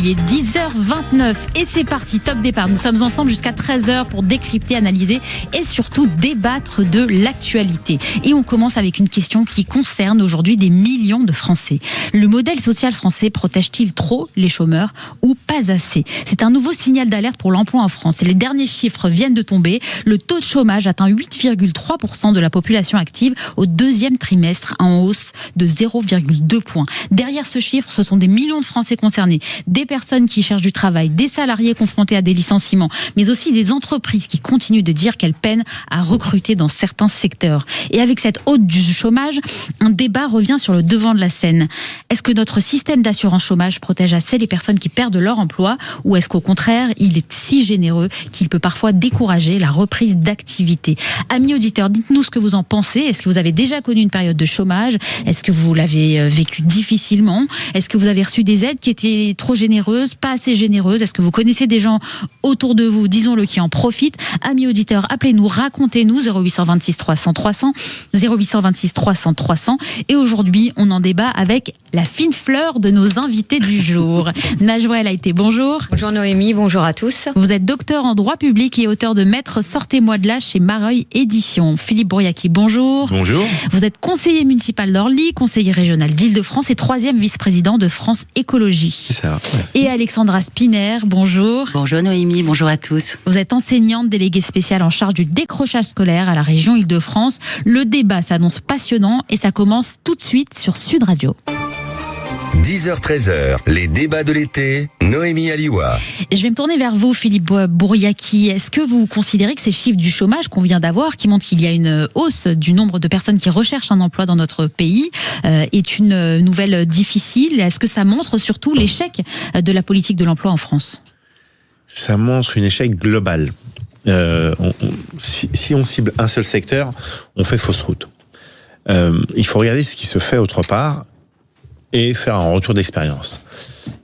Il est 10h29 et c'est parti, top départ. Nous sommes ensemble jusqu'à 13h pour décrypter, analyser et surtout débattre de l'actualité. Et on commence avec une question qui concerne aujourd'hui des millions de Français. Le modèle social français protège-t-il trop les chômeurs ou pas assez ? C'est un nouveau signal d'alerte pour l'emploi en France. Et les derniers chiffres viennent de tomber. Le taux de chômage atteint 8,3% de la population active au deuxième trimestre, en hausse de 0,2 points. Derrière ce chiffre, ce sont des millions de Français concernés. Des personnes qui cherchent du travail, des salariés confrontés à des licenciements, mais aussi des entreprises qui continuent de dire qu'elles peinent à recruter dans certains secteurs. Et avec cette hausse du chômage, un débat revient sur le devant de la scène. Est-ce que notre système d'assurance chômage protège assez les personnes qui perdent leur emploi, ou est-ce qu'au contraire, il est si généreux qu'il peut parfois décourager la reprise d'activité ? Amis auditeurs, dites-nous ce que vous en pensez. Est-ce que vous avez déjà connu une période de chômage ? Est-ce que vous l'avez vécu difficilement ? Est-ce que vous avez reçu des aides qui étaient trop généreuses, pas assez généreuses? Est-ce que vous connaissez des gens autour de vous, disons-le, qui en profitent? Amis auditeurs, appelez-nous, racontez-nous, 0826 300 300, 0826 300 300. Et aujourd'hui, on en débat avec la fine fleur de nos invités du jour. Najwa El Haïté, bonjour. Bonjour Noémie, bonjour à tous. Vous êtes docteur en droit public et auteur de Maître, sortez-moi de là chez Mareuil Éditions. Philippe Bouriaki, bonjour. Bonjour. Vous êtes conseiller municipal d'Orly, conseiller régional d'Île-de-France et 3e vice-président de France Écologie. C'est ça. Et Alexandra Spinner, bonjour. Bonjour Noémie, bonjour à tous. Vous êtes enseignante déléguée spéciale en charge du décrochage scolaire à la région Île-de-France. Le débat s'annonce passionnant et ça commence tout de suite sur Sud Radio. 10h-13h, les débats de l'été, Noémie Aliwa. Je vais me tourner vers vous, Philippe Bouriaki. Est-ce que vous considérez que ces chiffres du chômage qu'on vient d'avoir, qui montrent qu'il y a une hausse du nombre de personnes qui recherchent un emploi dans notre pays, est une nouvelle difficile ? Est-ce que ça montre surtout l'échec de la politique de l'emploi en France ? Ça montre un échec global. Si on cible un seul secteur, on fait fausse route. Il faut regarder ce qui se fait autre part et faire un retour d'expérience.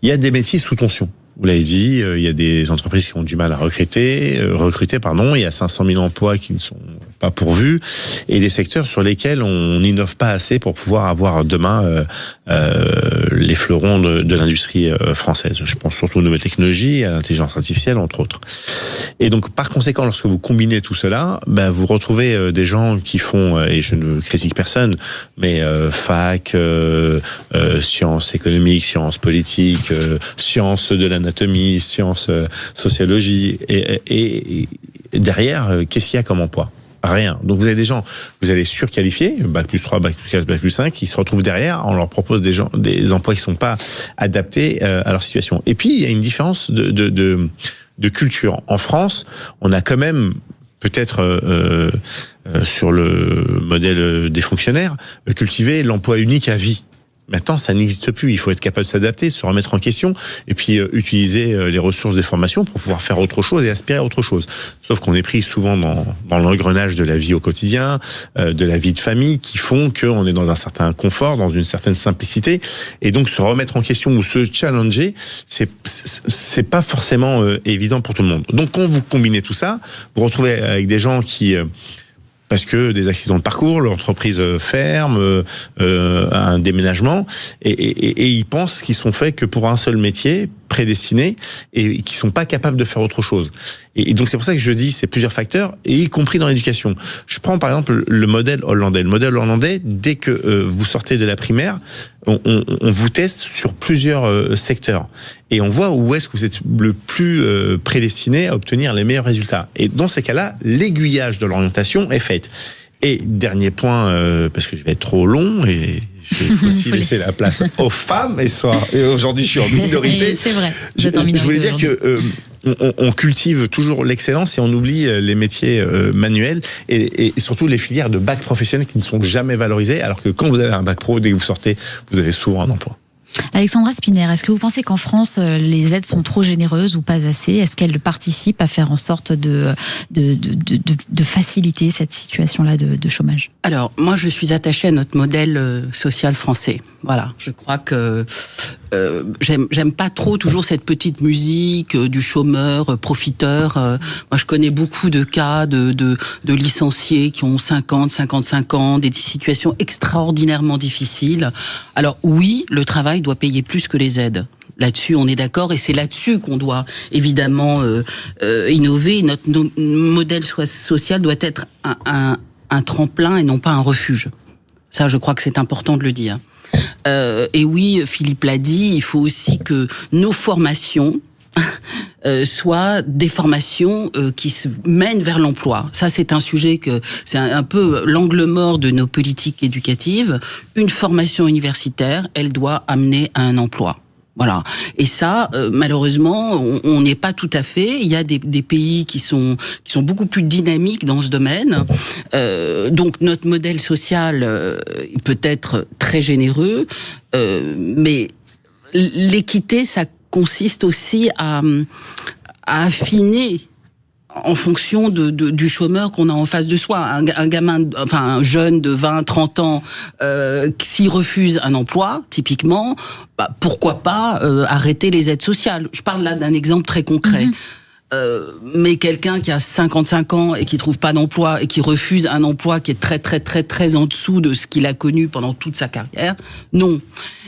Il y a des métiers sous tension. Vous l'avez dit, il y a des entreprises qui ont du mal à recruter, il y a 500 000 emplois qui ne sont pas pourvus, et des secteurs sur lesquels on n'innove pas assez pour pouvoir avoir demain les fleurons de l'industrie française. Je pense surtout aux nouvelles technologies, à l'intelligence artificielle, entre autres. Et donc, par conséquent, lorsque vous combinez tout cela, vous retrouvez des gens qui font, et je ne critique personne, mais fac, sciences économiques, sciences politiques, sciences de l'anatomie, sciences sociologie, et derrière, qu'est-ce qu'il y a comme emploi ? Rien. Donc vous avez des gens, vous allez surqualifier, bac plus 3, bac plus 4, bac plus 5, qui se retrouvent derrière, on leur propose des emplois qui sont pas adaptés à leur situation. Et puis il y a une différence de culture. En France, on a quand même peut-être sur le modèle des fonctionnaires cultivé l'emploi unique à vie. Maintenant, ça n'existe plus. Il faut être capable de s'adapter, se remettre en question, et puis utiliser les ressources des formations pour pouvoir faire autre chose et aspirer à autre chose. Sauf qu'on est pris souvent dans l'engrenage de la vie au quotidien, de la vie de famille, qui font qu'on est dans un certain confort, dans une certaine simplicité, et donc se remettre en question ou se challenger, c'est pas forcément évident pour tout le monde. Donc, quand vous combinez tout ça, vous retrouvez avec des gens qui parce que des accidents de parcours, l'entreprise ferme, un déménagement, et ils pensent qu'ils sont faits que pour un seul métier, prédestinés, et qui sont pas capables de faire autre chose. Et donc c'est pour ça que je dis c'est plusieurs facteurs, et y compris dans l'éducation. Je prends par exemple le modèle hollandais. Le modèle hollandais, dès que vous sortez de la primaire, on vous teste sur plusieurs secteurs. Et on voit où est-ce que vous êtes le plus prédestiné à obtenir les meilleurs résultats. Et dans ces cas-là, l'aiguillage de l'orientation est faite. Et dernier point, parce que je vais être trop long, et je vais aussi laisser la place aux femmes, et aujourd'hui je suis en minorité. Et c'est vrai, je voulais dire que on cultive toujours l'excellence et on oublie les métiers manuels et surtout les filières de bac professionnel qui ne sont jamais valorisées, alors que quand vous avez un bac pro, dès que vous sortez, vous avez souvent un emploi. Alexandra Spinner, est-ce que vous pensez qu'en France, les aides sont trop généreuses ou pas assez ? Est-ce qu'elles participent à faire en sorte de faciliter cette situation-là de chômage ? Alors, moi, je suis attachée à notre modèle social français. Voilà, je crois que j'aime pas trop toujours cette petite musique du chômeur profiteur. Moi, je connais beaucoup de cas de licenciés qui ont 50, 55 ans, des situations extraordinairement difficiles. Alors oui, le travail doit payer plus que les aides. Là-dessus, on est d'accord, et c'est là-dessus qu'on doit évidemment innover. Notre modèle social doit être un tremplin et non pas un refuge. Ça, je crois que c'est important de le dire. Et oui, Philippe l'a dit, il faut aussi que nos formations soient des formations qui se mènent vers l'emploi. Ça, c'est un sujet c'est un peu l'angle mort de nos politiques éducatives. Une formation universitaire, elle doit amener à un emploi. Voilà. Et ça, malheureusement, on n'est pas tout à fait. Il y a des pays qui sont beaucoup plus dynamiques dans ce domaine. Donc notre modèle social peut être très généreux, mais l'équité, ça consiste aussi à affiner en fonction du chômeur qu'on a en face de soi. Un gamin, un jeune de 20, 30 ans, s'il refuse un emploi, typiquement, pourquoi pas arrêter les aides sociales. Je parle là d'un exemple très concret. Mais quelqu'un qui a 55 ans et qui trouve pas d'emploi et qui refuse un emploi qui est très, très, très, très en dessous de ce qu'il a connu pendant toute sa carrière, non.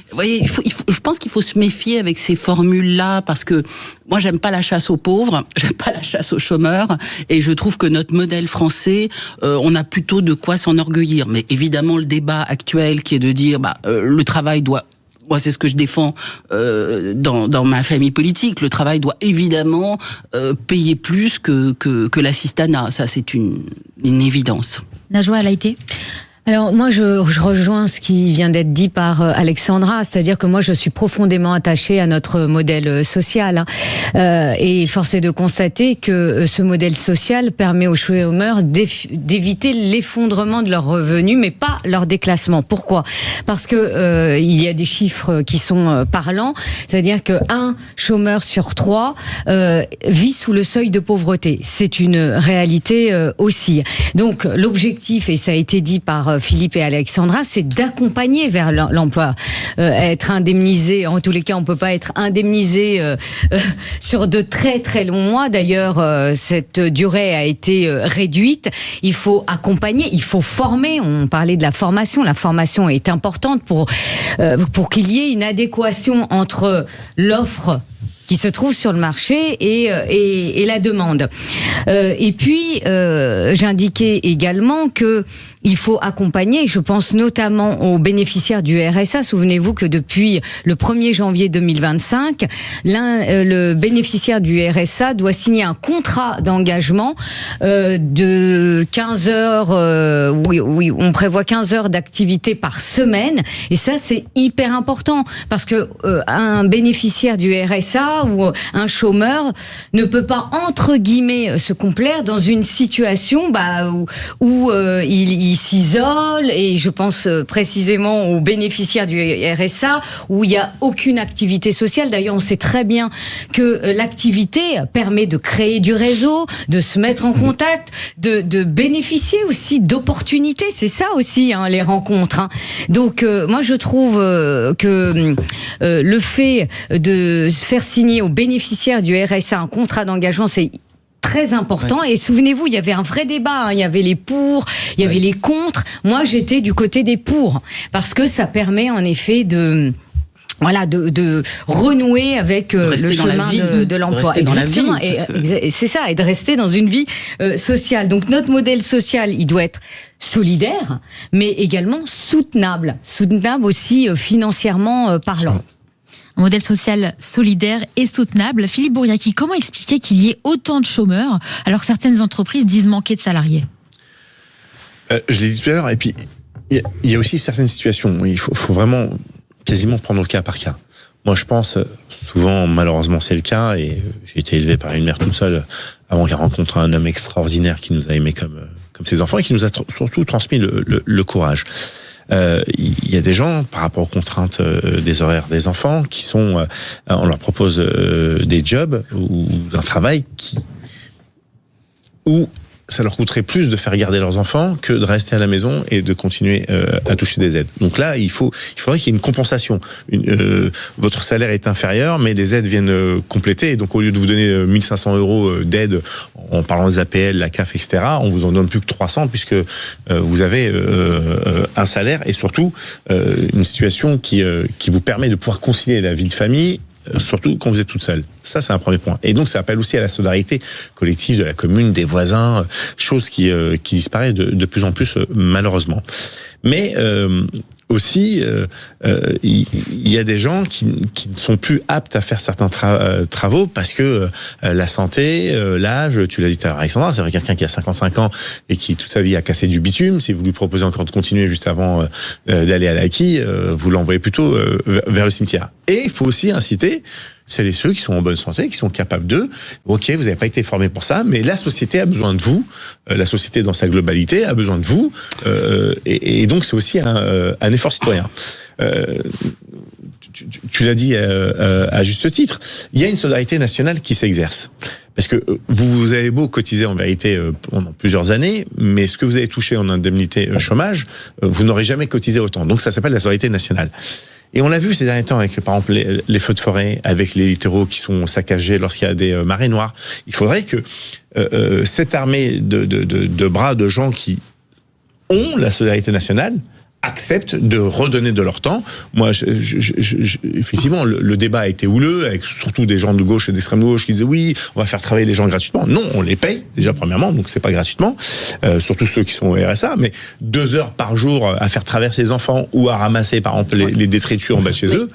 Vous voyez, je pense qu'il faut se méfier avec ces formules-là, parce que moi, j'aime pas la chasse aux pauvres, j'aime pas la chasse aux chômeurs, et je trouve que notre modèle français, on a plutôt de quoi s'enorgueillir. Mais évidemment, le débat actuel qui est de dire, le travail doit... Moi, c'est ce que je défends dans ma famille politique. Le travail doit évidemment payer plus que l'assistanat. Ça, c'est une évidence. Najwa Alaïté. Alors moi je rejoins ce qui vient d'être dit par Alexandra, c'est-à-dire que moi je suis profondément attachée à notre modèle social, et force est de constater que ce modèle social permet aux chômeurs d'éviter l'effondrement de leurs revenus, mais pas leur déclassement. Pourquoi ? Parce que il y a des chiffres qui sont parlants, c'est-à-dire que 1 chômeur sur 3 vit sous le seuil de pauvreté. C'est une réalité aussi. Donc l'objectif, et ça a été dit par Philippe et Alexandra, c'est d'accompagner vers l'emploi. Être indemnisé, en tous les cas, on peut pas être indemnisé sur de très très longs mois. D'ailleurs, cette durée a été réduite. Il faut accompagner, il faut former. On parlait de la formation. La formation est importante pour qu'il y ait une adéquation entre l'offre qui se trouve sur le marché et la demande. Et puis, j'indiquais également que il faut accompagner, je pense notamment aux bénéficiaires du RSA. Souvenez-vous que depuis le 1er janvier 2025, le bénéficiaire du RSA doit signer un contrat d'engagement de 15 heures, oui, on prévoit 15 heures d'activité par semaine. Et ça, c'est hyper important, parce que un bénéficiaire du RSA ou un chômeur ne peut pas, entre guillemets, se complaire dans une situation où il s'isole, et je pense précisément aux bénéficiaires du RSA où il n'y a aucune activité sociale. D'ailleurs, on sait très bien que l'activité permet de créer du réseau, de se mettre en contact, de bénéficier aussi d'opportunités. C'est ça aussi, les rencontres. Donc, moi, je trouve que le fait de faire signer aux bénéficiaires du RSA un contrat d'engagement, c'est très important. Ouais. Et souvenez-vous, il y avait un vrai débat. Il y avait les pour, il y avait les contre. Moi, j'étais du côté des pour, parce que ça permet en effet de renouer avec le chemin de l'emploi. Exactement. Et c'est ça, et de rester dans une vie sociale. Donc notre modèle social, il doit être solidaire, mais également soutenable aussi financièrement parlant. Un modèle social solidaire et soutenable. Philippe Bouriaki, comment expliquer qu'il y ait autant de chômeurs alors que certaines entreprises disent manquer de salariés ? Je l'ai dit tout à l'heure, et puis il y a aussi certaines situations où il faut vraiment quasiment prendre le cas par cas. Moi, je pense, souvent, malheureusement, c'est le cas, et j'ai été élevé par une mère toute seule avant qu'elle rencontre un homme extraordinaire qui nous a aimés comme ses enfants, et qui nous a surtout transmis le courage. Il y a des gens, par rapport aux contraintes des horaires des enfants, qui sont, on leur propose des jobs ou un travail où ça leur coûterait plus de faire garder leurs enfants que de rester à la maison et de continuer à toucher des aides. Donc là, il faudrait qu'il y ait une compensation. Votre salaire est inférieur, mais les aides viennent compléter. Et donc, au lieu de vous donner 1 500 € d'aide en parlant des APL, la CAF, etc., on vous en donne plus que 300, puisque vous avez un salaire et surtout une situation qui vous permet de pouvoir concilier la vie de famille surtout quand vous êtes toute seule. Ça, c'est un premier point. Et donc, ça appelle aussi à la solidarité collective de la commune, des voisins, chose qui disparaît de plus en plus, malheureusement. Mais aussi, il y a des gens qui ne sont plus aptes à faire certains travaux parce que la santé, l'âge, tu l'as dit tout à l'heure, Alexandra, c'est vrai, quelqu'un qui a 55 ans et qui toute sa vie a cassé du bitume, si vous lui proposez encore de continuer juste avant d'aller à l'acquis, vous l'envoyez plutôt vers le cimetière. Et il faut aussi inciter celles et ceux qui sont en bonne santé, qui sont capables d'eux. Ok, vous n'avez pas été formés pour ça, mais la société a besoin de vous. La société dans sa globalité a besoin de vous. Et donc c'est aussi un effort citoyen. Tu l'as dit à juste titre. Il y a une solidarité nationale qui s'exerce. Parce que vous avez beau cotiser en vérité pendant plusieurs années, mais ce que vous avez touché en indemnité chômage, vous n'aurez jamais cotisé autant. Donc ça s'appelle la solidarité nationale. Et on l'a vu ces derniers temps avec, par exemple, les feux de forêt, avec les littoraux qui sont saccagés lorsqu'il y a des marées noires. Il faudrait que cette armée de bras de gens qui ont la solidarité nationale acceptent de redonner de leur temps. Moi, effectivement, le débat a été houleux, avec surtout des gens de gauche et d'extrême gauche qui disaient oui, on va faire travailler les gens gratuitement. Non, on les paye déjà premièrement, donc c'est pas gratuitement. Surtout ceux qui sont au RSA, mais 2 heures par jour à faire traverser les enfants ou à ramasser par exemple les détritus en bas de chez eux.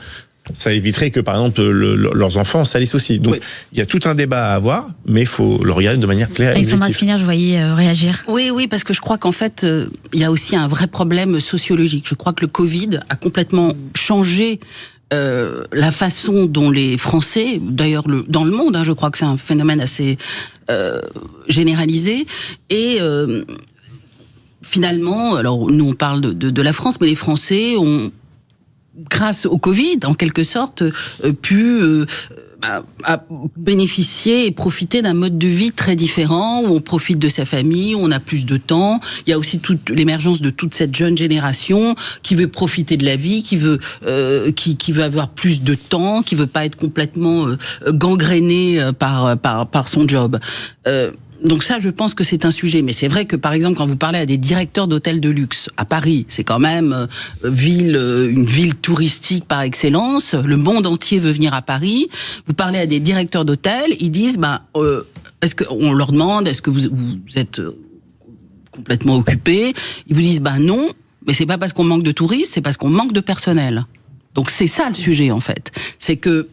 Ça éviterait que, par exemple, leurs enfants salissent aussi. Donc, il y a tout un débat à avoir, mais il faut le regarder de manière claire et Alexandra Spinaire, je voyais réagir. Oui, parce que je crois qu'en fait, il y a aussi un vrai problème sociologique. Je crois que le Covid a complètement changé la façon dont les Français, d'ailleurs dans le monde, je crois que c'est un phénomène assez généralisé, et finalement, alors nous on parle de la France, mais les Français ont, grâce au Covid, en quelque sorte, pu bénéficier et profiter d'un mode de vie très différent, où on profite de sa famille, où on a plus de temps. Il y a aussi toute l'émergence de toute cette jeune génération qui veut profiter de la vie, qui veut avoir plus de temps, qui veut pas être complètement gangréné par son job. Donc ça, je pense que c'est un sujet. Mais c'est vrai que, par exemple, quand vous parlez à des directeurs d'hôtels de luxe à Paris, c'est quand même une ville touristique par excellence. Le monde entier veut venir à Paris. Vous parlez à des directeurs d'hôtels, ils disent, est-ce que on leur demande, est-ce que vous êtes complètement occupé? Ils vous disent, non. Mais c'est pas parce qu'on manque de touristes, c'est parce qu'on manque de personnel. Donc c'est ça le sujet en fait. C'est que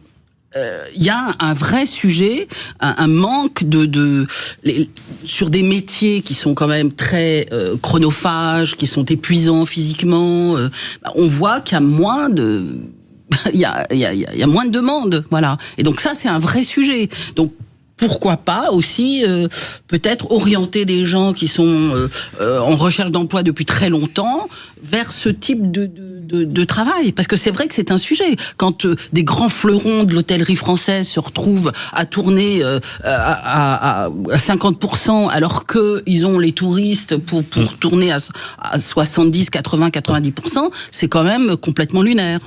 il y a un vrai sujet, un manque sur des métiers qui sont quand même très chronophages, qui sont épuisants physiquement. On voit qu'il y a moins de il y a moins de demandes, voilà. Et donc ça c'est un vrai sujet. Donc pourquoi pas aussi peut-être orienter des gens qui sont en recherche d'emploi depuis très longtemps vers ce type de travail, parce que c'est vrai que c'est un sujet. Quand des grands fleurons de l'hôtellerie française se retrouvent à tourner à 50% alors que ils ont les touristes pour tourner à 70, 80, 90%, c'est quand même complètement lunaire.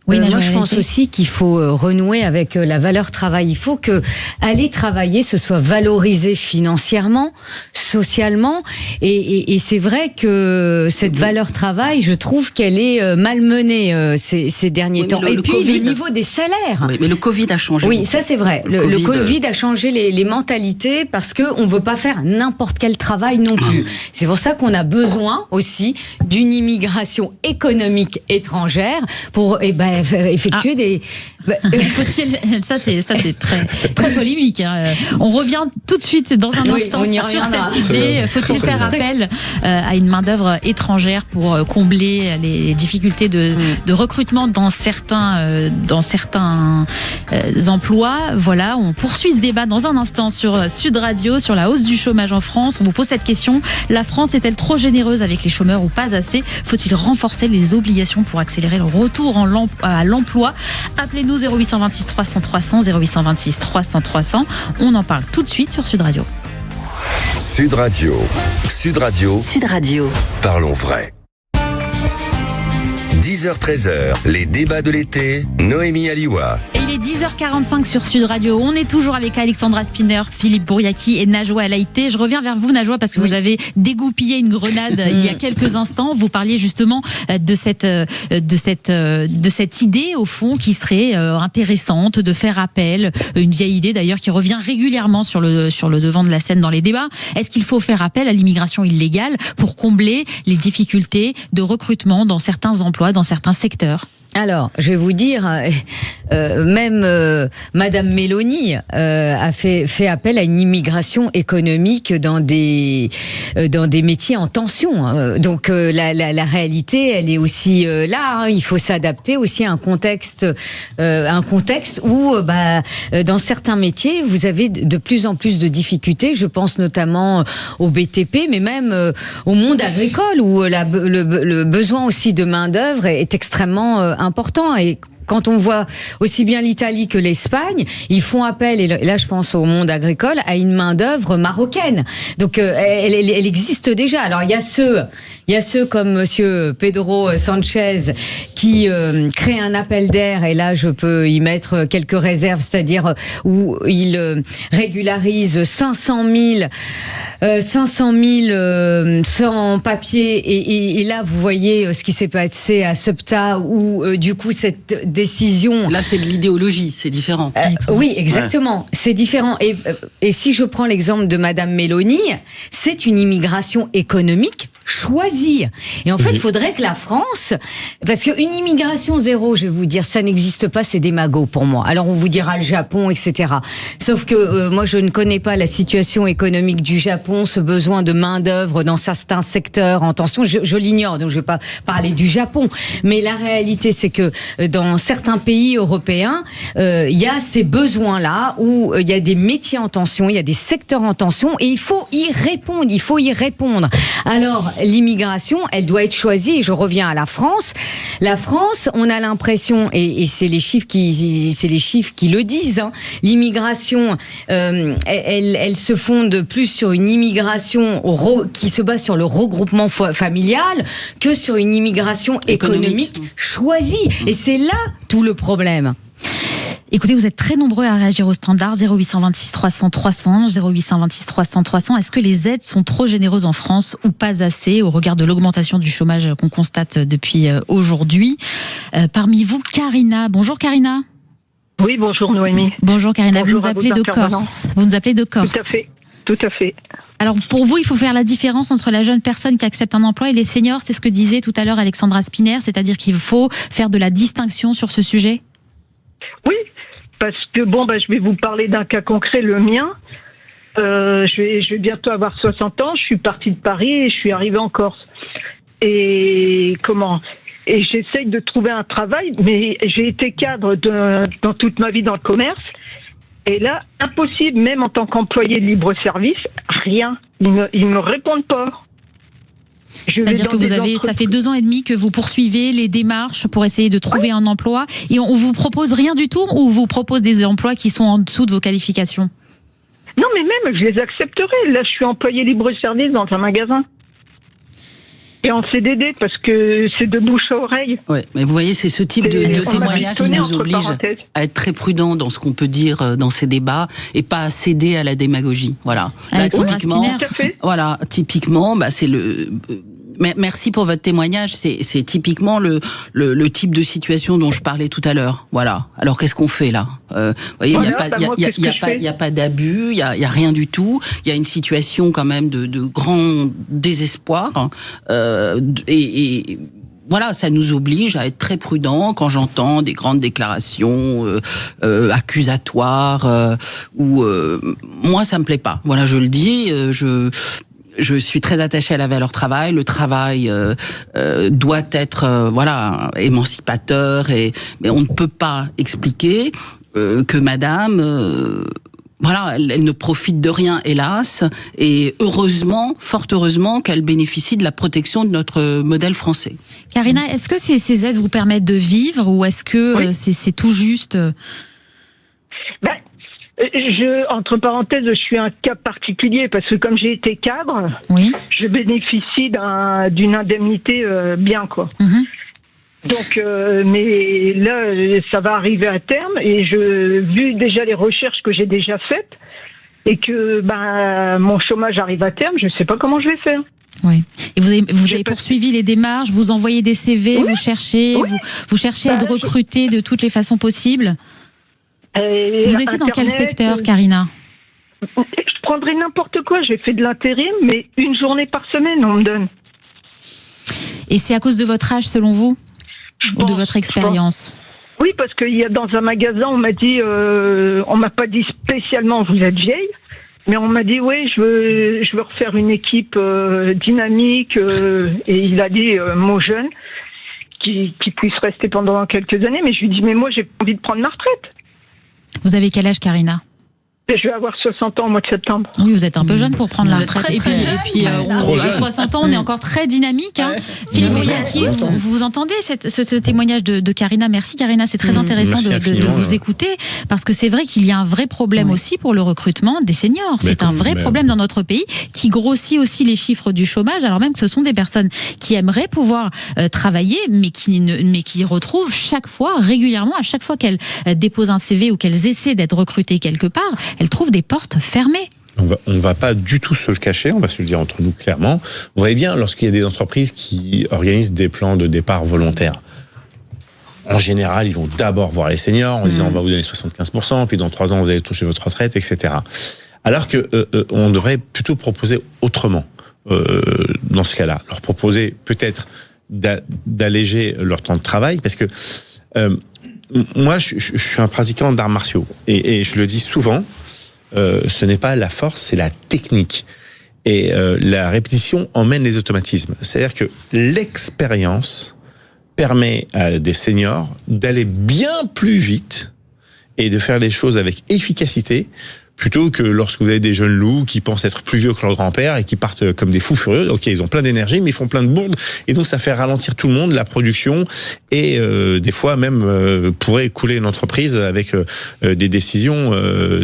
Oui, moi je pense aussi qu'il faut renouer avec la valeur travail. Il faut que aller travailler ce soit valorisé financièrement, socialement, et c'est vrai que cette valeur travail, je trouve qu'elle est malmenée ces derniers temps. Et puis le niveau des salaires. Oui, mais le Covid a changé. Oui, ça c'est vrai. Le Covid a changé les mentalités parce que on veut pas faire n'importe quel travail non plus. C'est pour ça qu'on a besoin aussi d'une immigration économique étrangère pour effectuer des... Faut-il... Ça c'est très, très polémique. On revient tout de suite dans un instant sur cette idée. Faut-il faire appel à une main-d'œuvre étrangère pour combler les difficultés de recrutement dans certains emplois? Voilà, on poursuit ce débat dans un instant sur Sud Radio, sur la hausse du chômage en France. On vous pose cette question. La France est-elle trop généreuse avec les chômeurs ou pas assez? Faut-il renforcer les obligations pour accélérer le retour à l'emploi? Appelez-nous 0826 300 300, 0826 300 300. On en parle tout de suite sur Sud Radio. Sud Radio. Sud Radio. Sud Radio. Parlons vrai. 10h-13h, les débats de l'été, Noémie Aliwa. Et il est 10h45 sur Sud Radio. On est toujours avec Alexandra Spinner, Philippe Bouriaki et Najwa Alaïté. Je reviens vers vous, Najwa, parce que vous avez dégoupillé une grenade il y a quelques instants. Vous parliez justement de cette idée, au fond, qui serait intéressante de faire appel, une vieille idée d'ailleurs qui revient régulièrement sur le devant de la scène dans les débats. Est-ce qu'il faut faire appel à l'immigration illégale pour combler les difficultés de recrutement dans certains emplois, dans certains secteurs ? Alors, je vais vous dire, même Madame Meloni a fait appel à une immigration économique dans des métiers en tension. Donc la réalité, elle est aussi là. Hein. Il faut s'adapter aussi à un contexte où, dans certains métiers, vous avez de plus en plus de difficultés. Je pense notamment au BTP, mais même au monde agricole où le besoin aussi de main d'œuvre est extrêmement important. Et quand on voit aussi bien l'Italie que l'Espagne, ils font appel, et là je pense au monde agricole, à une main-d'œuvre marocaine. Donc elle existe déjà. Alors il y a ceux comme monsieur Pedro Sanchez qui crée un appel d'air, et là je peux y mettre quelques réserves, c'est-à-dire où il régularise 500 000 sans papier, et là vous voyez ce qui s'est passé à Ceuta où du coup cette décision... Là c'est de l'idéologie, c'est différent. Oui, exactement, ouais. C'est différent. Et si je prends l'exemple de Madame Meloni, c'est une immigration économique choisie. Et en fait, il faudrait que la France... Parce qu'une immigration zéro, je vais vous dire, ça n'existe pas, c'est démago pour moi. Alors on vous dira le Japon, etc. Sauf que moi, je ne connais pas la situation économique du Japon, ce besoin de main-d'œuvre dans certains secteurs en tension. Je l'ignore, donc je ne vais pas parler du Japon. Mais la réalité, c'est que dans certains pays européens, il y a ces besoins-là où il y a des métiers en tension, il y a des secteurs en tension, et il faut y répondre. Alors, l'immigration, elle doit être choisie, et je reviens à la France. La France, on a l'impression, et c'est les chiffres qui le disent, hein, l'immigration, elle se fonde plus sur une immigration qui se base sur le regroupement familial que sur une immigration économique choisie. Et c'est là tout le problème. Écoutez, vous êtes très nombreux à réagir au standard 0826 300 300, 0826 300 300. Est-ce que les aides sont trop généreuses en France ou pas assez au regard de l'augmentation du chômage qu'on constate depuis aujourd'hui? Parmi vous, Karina. Bonjour Karina. Oui, bonjour Noémie. Bonjour Karina, bonjour, vous nous appelez de Corse. Vous nous appelez de Corse. Tout à fait. Alors pour vous, il faut faire la différence entre la jeune personne qui accepte un emploi et les seniors. C'est ce que disait tout à l'heure Alexandra Spinner, c'est-à-dire qu'il faut faire de la distinction sur ce sujet? Oui. Parce que je vais vous parler d'un cas concret, le mien. Je vais bientôt avoir 60 ans. Je suis partie de Paris et je suis arrivée en Corse. Et j'essaye de trouver un travail, mais j'ai été cadre dans toute ma vie dans le commerce. Et là, impossible, même en tant qu'employé de libre-service, rien. Ils me répondent pas. C'est-à-dire que ça fait 2 ans et demi que vous poursuivez les démarches pour essayer de trouver un emploi, et on vous propose rien du tout, ou on vous propose des emplois qui sont en dessous de vos qualifications? Non, mais même, je les accepterai. Là, je suis employé libre-service dans un magasin. Et en CDD, parce que c'est de bouche à oreille. Ouais, mais vous voyez, c'est ce type de témoignage qui nous oblige à être très prudent dans ce qu'on peut dire dans ces débats et pas à céder à la démagogie. Voilà. Là, typiquement, c'est le... Merci pour votre témoignage. C'est typiquement le type de situation dont je parlais tout à l'heure. Voilà. Alors qu'est-ce qu'on fait là? Vous voyez, il y a pas d'abus, il y a rien du tout. Il y a une situation quand même de grand désespoir. Et voilà, ça nous oblige à être très prudents quand j'entends des grandes déclarations accusatoires moi ça me plaît pas. Voilà, je le dis. Je suis très attachée à la valeur travail. Le travail doit être émancipateur, mais on ne peut pas expliquer que madame elle ne profite de rien, hélas, et heureusement, fort heureusement, qu'elle bénéficie de la protection de notre modèle français. Karina, est-ce que ces aides vous permettent de vivre, ou est-ce que c'est tout juste? Entre parenthèses, je suis un cas particulier parce que comme j'ai été cadre, je bénéficie d'une indemnité bien, quoi. Donc, mais là, ça va arriver à terme, et vu déjà les recherches que j'ai déjà faites, et que mon chômage arrive à terme, je ne sais pas comment je vais faire. Oui. Et vous avez poursuivi les démarches, vous envoyez des CV, vous cherchez, vous cherchez à être recruté de toutes les façons possibles. Vous étiez dans quel secteur, Karina ? Je prendrais n'importe quoi. J'ai fait de l'intérim, mais 1 journée par semaine, on me donne. Et c'est à cause de votre âge, selon vous, ou de votre expérience ? Oui, parce qu'il y a dans un magasin, on m'a dit, on m'a pas dit spécialement vous êtes vieille, mais on m'a dit oui, je veux refaire une équipe dynamique, et il a dit mot jeune, qui puisse rester pendant quelques années. Mais je lui dis mais moi j'ai envie de prendre ma retraite. Vous avez quel âge, Karina ? Je vais avoir 60 ans au mois de septembre. Oui, vous êtes un peu jeune pour prendre la retraite. Et puis à 60 ans, on est encore très dynamique. Hein. Philippe Mouyati, vous entendez ce témoignage de Karina. Merci Karina, c'est très intéressant de vous écouter, parce que c'est vrai qu'il y a un vrai problème aussi pour le recrutement des seniors. C'est un vrai problème dans notre pays qui grossit aussi les chiffres du chômage, alors même que ce sont des personnes qui aimeraient pouvoir travailler, mais qui retrouvent régulièrement, à chaque fois qu'elles déposent un CV ou qu'elles essaient d'être recrutées quelque part, elles trouvent des portes fermées. On va pas du tout se le cacher, on va se le dire entre nous clairement. Vous voyez bien, lorsqu'il y a des entreprises qui organisent des plans de départ volontaires, en général, ils vont d'abord voir les seniors en disant on va vous donner 75%, puis dans 3 ans, vous allez toucher votre retraite, etc. Alors que on devrait plutôt proposer autrement dans ce cas-là. Leur proposer peut-être d'alléger leur temps de travail, parce que moi, je suis un pratiquant d'arts martiaux, et je le dis souvent, ce n'est pas la force, c'est la technique. Et la répétition emmène les automatismes. C'est-à-dire que l'expérience permet à des seniors d'aller bien plus vite et de faire les choses avec efficacité, plutôt que lorsque vous avez des jeunes loups qui pensent être plus vieux que leur grand-père et qui partent comme des fous furieux. Ok, ils ont plein d'énergie, mais ils font plein de bourdes, et donc ça fait ralentir tout le monde, la production, et des fois même pourrait couler une entreprise avec des décisions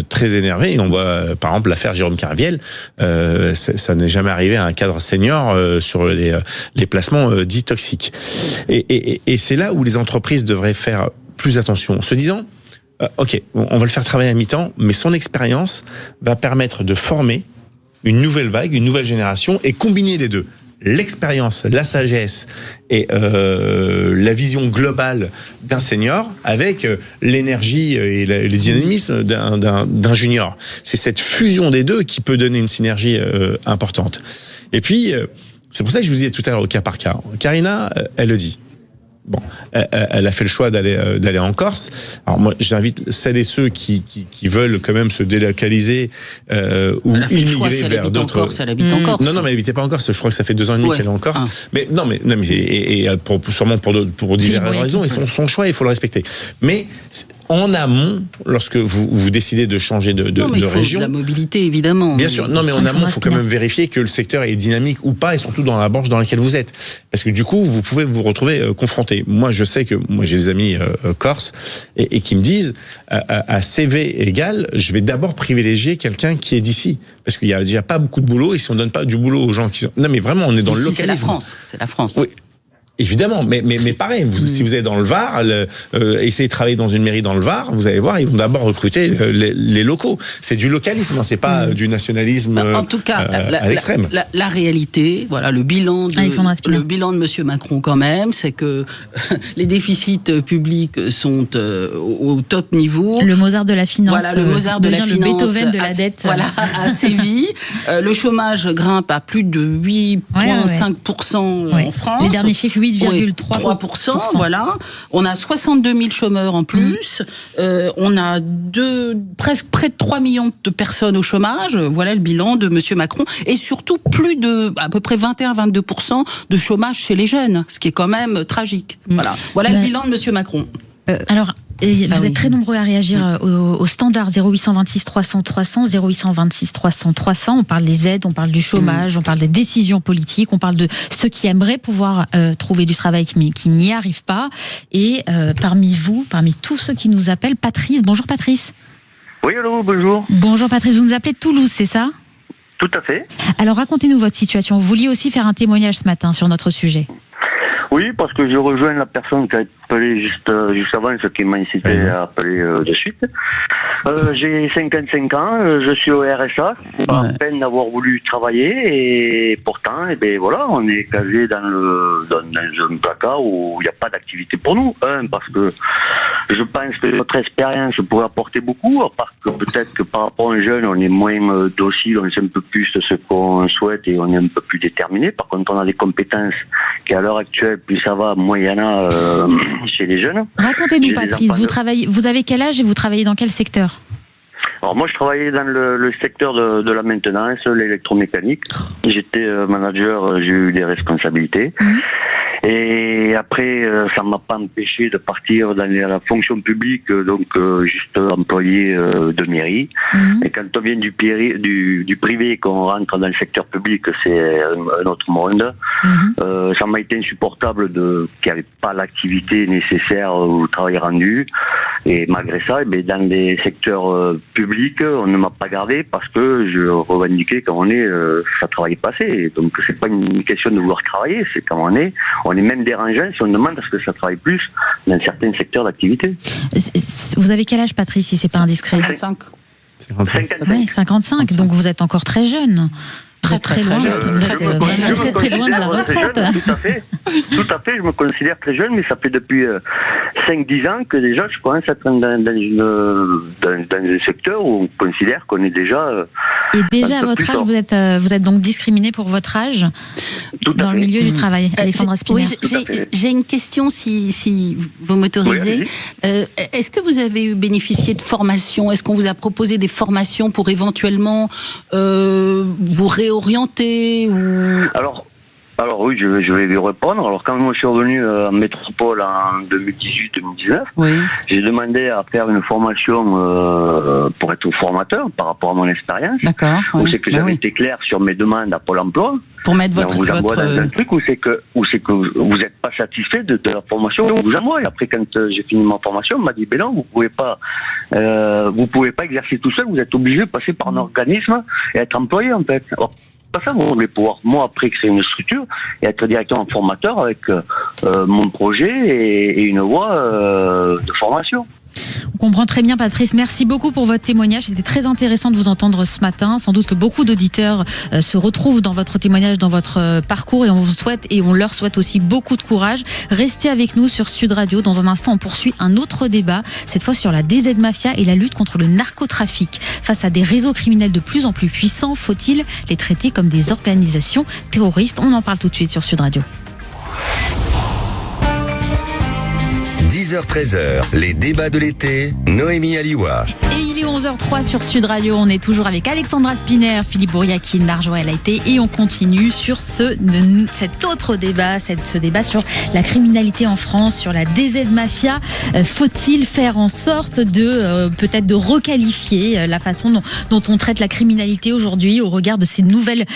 très énervées. Et on voit par exemple l'affaire Jérôme Caraviel, ça n'est jamais arrivé à un cadre senior sur les placements dits toxiques. Et c'est là où les entreprises devraient faire plus attention, en se disant ok, on va le faire travailler à mi-temps, mais son expérience va permettre de former une nouvelle vague, une nouvelle génération, et combiner les deux. L'expérience, la sagesse et la vision globale d'un senior avec l'énergie et le dynamisme d'un junior. C'est cette fusion des deux qui peut donner une synergie importante. Et puis, c'est pour ça que je vous disais tout à l'heure au cas par cas. Karina, elle le dit. Bon, elle a fait le choix d'aller en Corse. Alors moi, j'invite celles et ceux qui veulent quand même se délocaliser ou immigrer vers d'autres. Elle habite en Corse. Non, mais elle n'habitait pas en Corse. Je crois que ça fait 2 ans et demi qu'elle est en Corse. Mais non, mais sûrement pour diverses raisons. Et son choix, il faut le respecter. Mais en amont, lorsque vous décidez de changer de région, de la mobilité évidemment. Bien sûr. Non, mais en amont, il faut quand même vérifier que le secteur est dynamique ou pas, et surtout dans la branche dans laquelle vous êtes, parce que du coup, vous pouvez vous retrouver confronté. Moi, je sais que j'ai des amis corses et qui me disent à CV égal, je vais d'abord privilégier quelqu'un qui est d'ici, parce qu'il y a déjà pas beaucoup de boulot, et si on donne pas du boulot aux gens qui sont... Non, mais vraiment, on est dans le localisme. C'est la France. Oui. Évidemment, mais pareil, si vous êtes dans le Var, essayez de travailler dans une mairie dans le Var, vous allez voir, ils vont d'abord recruter les locaux. C'est du localisme, c'est pas du nationalisme en tout cas, à l'extrême. La réalité, voilà, le bilan de Monsieur Macron quand même, c'est que les déficits publics sont au top niveau. Le Mozart de la finance. Voilà, le Mozart de la finance. Le Beethoven de la dette. Voilà, à Séville. Le chômage grimpe à plus de 8,5% en France. Les derniers chiffres, 8,3%. Voilà. On a 62 000 chômeurs en plus. On a presque près de 3 millions de personnes au chômage. Voilà le bilan de Monsieur Macron. Et surtout, plus de, à peu près 21-22% de chômage chez les jeunes. Ce qui est quand même tragique. Voilà le bilan de Monsieur Macron. Alors, vous êtes très nombreux à réagir au standard 0826 300 300, 0826 300 300. On parle des aides, on parle du chômage, on parle des décisions politiques, on parle de ceux qui aimeraient pouvoir trouver du travail mais qui n'y arrivent pas. Et parmi tous ceux qui nous appellent, Patrice. Bonjour Patrice. Oui, allô, bonjour. Bonjour Patrice, vous nous appelez de Toulouse, c'est ça ? Tout à fait. Alors racontez-nous votre situation. Vous vouliez aussi faire un témoignage ce matin sur notre sujet. Oui, parce que je rejoins la personne qui a appelé juste avant, ce qui m'a incité à appeler de suite. J'ai 55 ans, je suis au RSA, pas à peine d'avoir voulu travailler, et pourtant, voilà, on est casé dans un placard où il n'y a pas d'activité pour nous. Parce que je pense que notre expérience pourrait apporter beaucoup, à part que peut-être que par rapport à un jeune, on est moins docile, on sait un peu plus ce qu'on souhaite et on est un peu plus déterminé. Par contre, on a des compétences qui, à l'heure actuelle, plus ça va, moins il y en a chez les jeunes. Racontez-nous, Patrice, vous avez quel âge et vous travaillez dans quel secteur ? Alors moi, je travaillais dans le secteur de la maintenance, l'électromécanique. J'étais manager, j'ai eu des responsabilités. Et après, ça m'a pas empêché de partir dans la fonction publique, donc juste employé de mairie. Et quand on vient du privé et qu'on rentre dans le secteur public, c'est un autre monde. Ça m'a été insupportable qu'il n'y avait pas l'activité nécessaire au travail rendu. Et malgré ça, dans les secteurs publics, on ne m'a pas gardé parce que je revendiquais quand on est, ça travaillait pas assez. Donc c'est pas une question de vouloir travailler, c'est quand on est même dérangeant si on demande à ce que ça travaille plus dans certains secteurs d'activité. Vous avez quel âge, Patrice, si c'est pas indiscret ? 55. Oui, 55, donc vous êtes encore très jeune. Très loin. Vous êtes très loin de la retraite. Tout à fait, je me considère très jeune, mais ça fait depuis 5-10 ans que déjà je commence à être dans un secteur où on considère qu'on est déjà... Et déjà à votre âge, vous êtes donc discriminé pour votre âge dans le milieu du travail. Alexandra Spinner. Oui, j'ai une question si vous m'autorisez. Oui, est-ce que vous avez bénéficié de formations ? Est-ce qu'on vous a proposé des formations pour éventuellement vous réorienter ou... Alors oui, je vais lui répondre. Alors quand moi je suis revenu en métropole en 2018-2019, j'ai demandé à faire une formation pour être formateur par rapport à mon expérience. D'accord. Où c'est que j'avais été clair sur mes demandes à Pôle emploi. Pour mettre on vous envoie dans un truc où c'est que vous n'êtes pas satisfait de la formation, on vous envoie. Et après quand j'ai fini ma formation, on m'a dit non, vous pouvez pas exercer tout seul, vous êtes obligé de passer par un organisme et être employé en fait. Alors, pas ça, vous voulez pouvoir, moi, après créer une structure et être directement formateur avec mon projet et une voie de formation. On comprend très bien, Patrice. Merci beaucoup pour votre témoignage. C'était très intéressant de vous entendre ce matin. Sans doute que beaucoup d'auditeurs se retrouvent dans votre témoignage, dans votre parcours, et on vous souhaite et on leur souhaite aussi beaucoup de courage. Restez avec nous sur Sud Radio. Dans un instant, on poursuit un autre débat, cette fois sur la DZ Mafia et la lutte contre le narcotrafic. Face à des réseaux criminels de plus en plus puissants, faut-il les traiter comme des organisations terroristes ? On en parle tout de suite sur Sud Radio. 10h-13h, les débats de l'été, Noémie Aliwa. Et il est 11h03 sur Sud Radio, on est toujours avec Alexandra Spinner, Philippe Bouriakin, Marjoël Haïté, et on continue sur cet autre débat, ce débat sur la criminalité en France, sur la DZ Mafia. Faut-il faire en sorte peut-être de requalifier la façon dont on traite la criminalité aujourd'hui au regard de ces nouvelles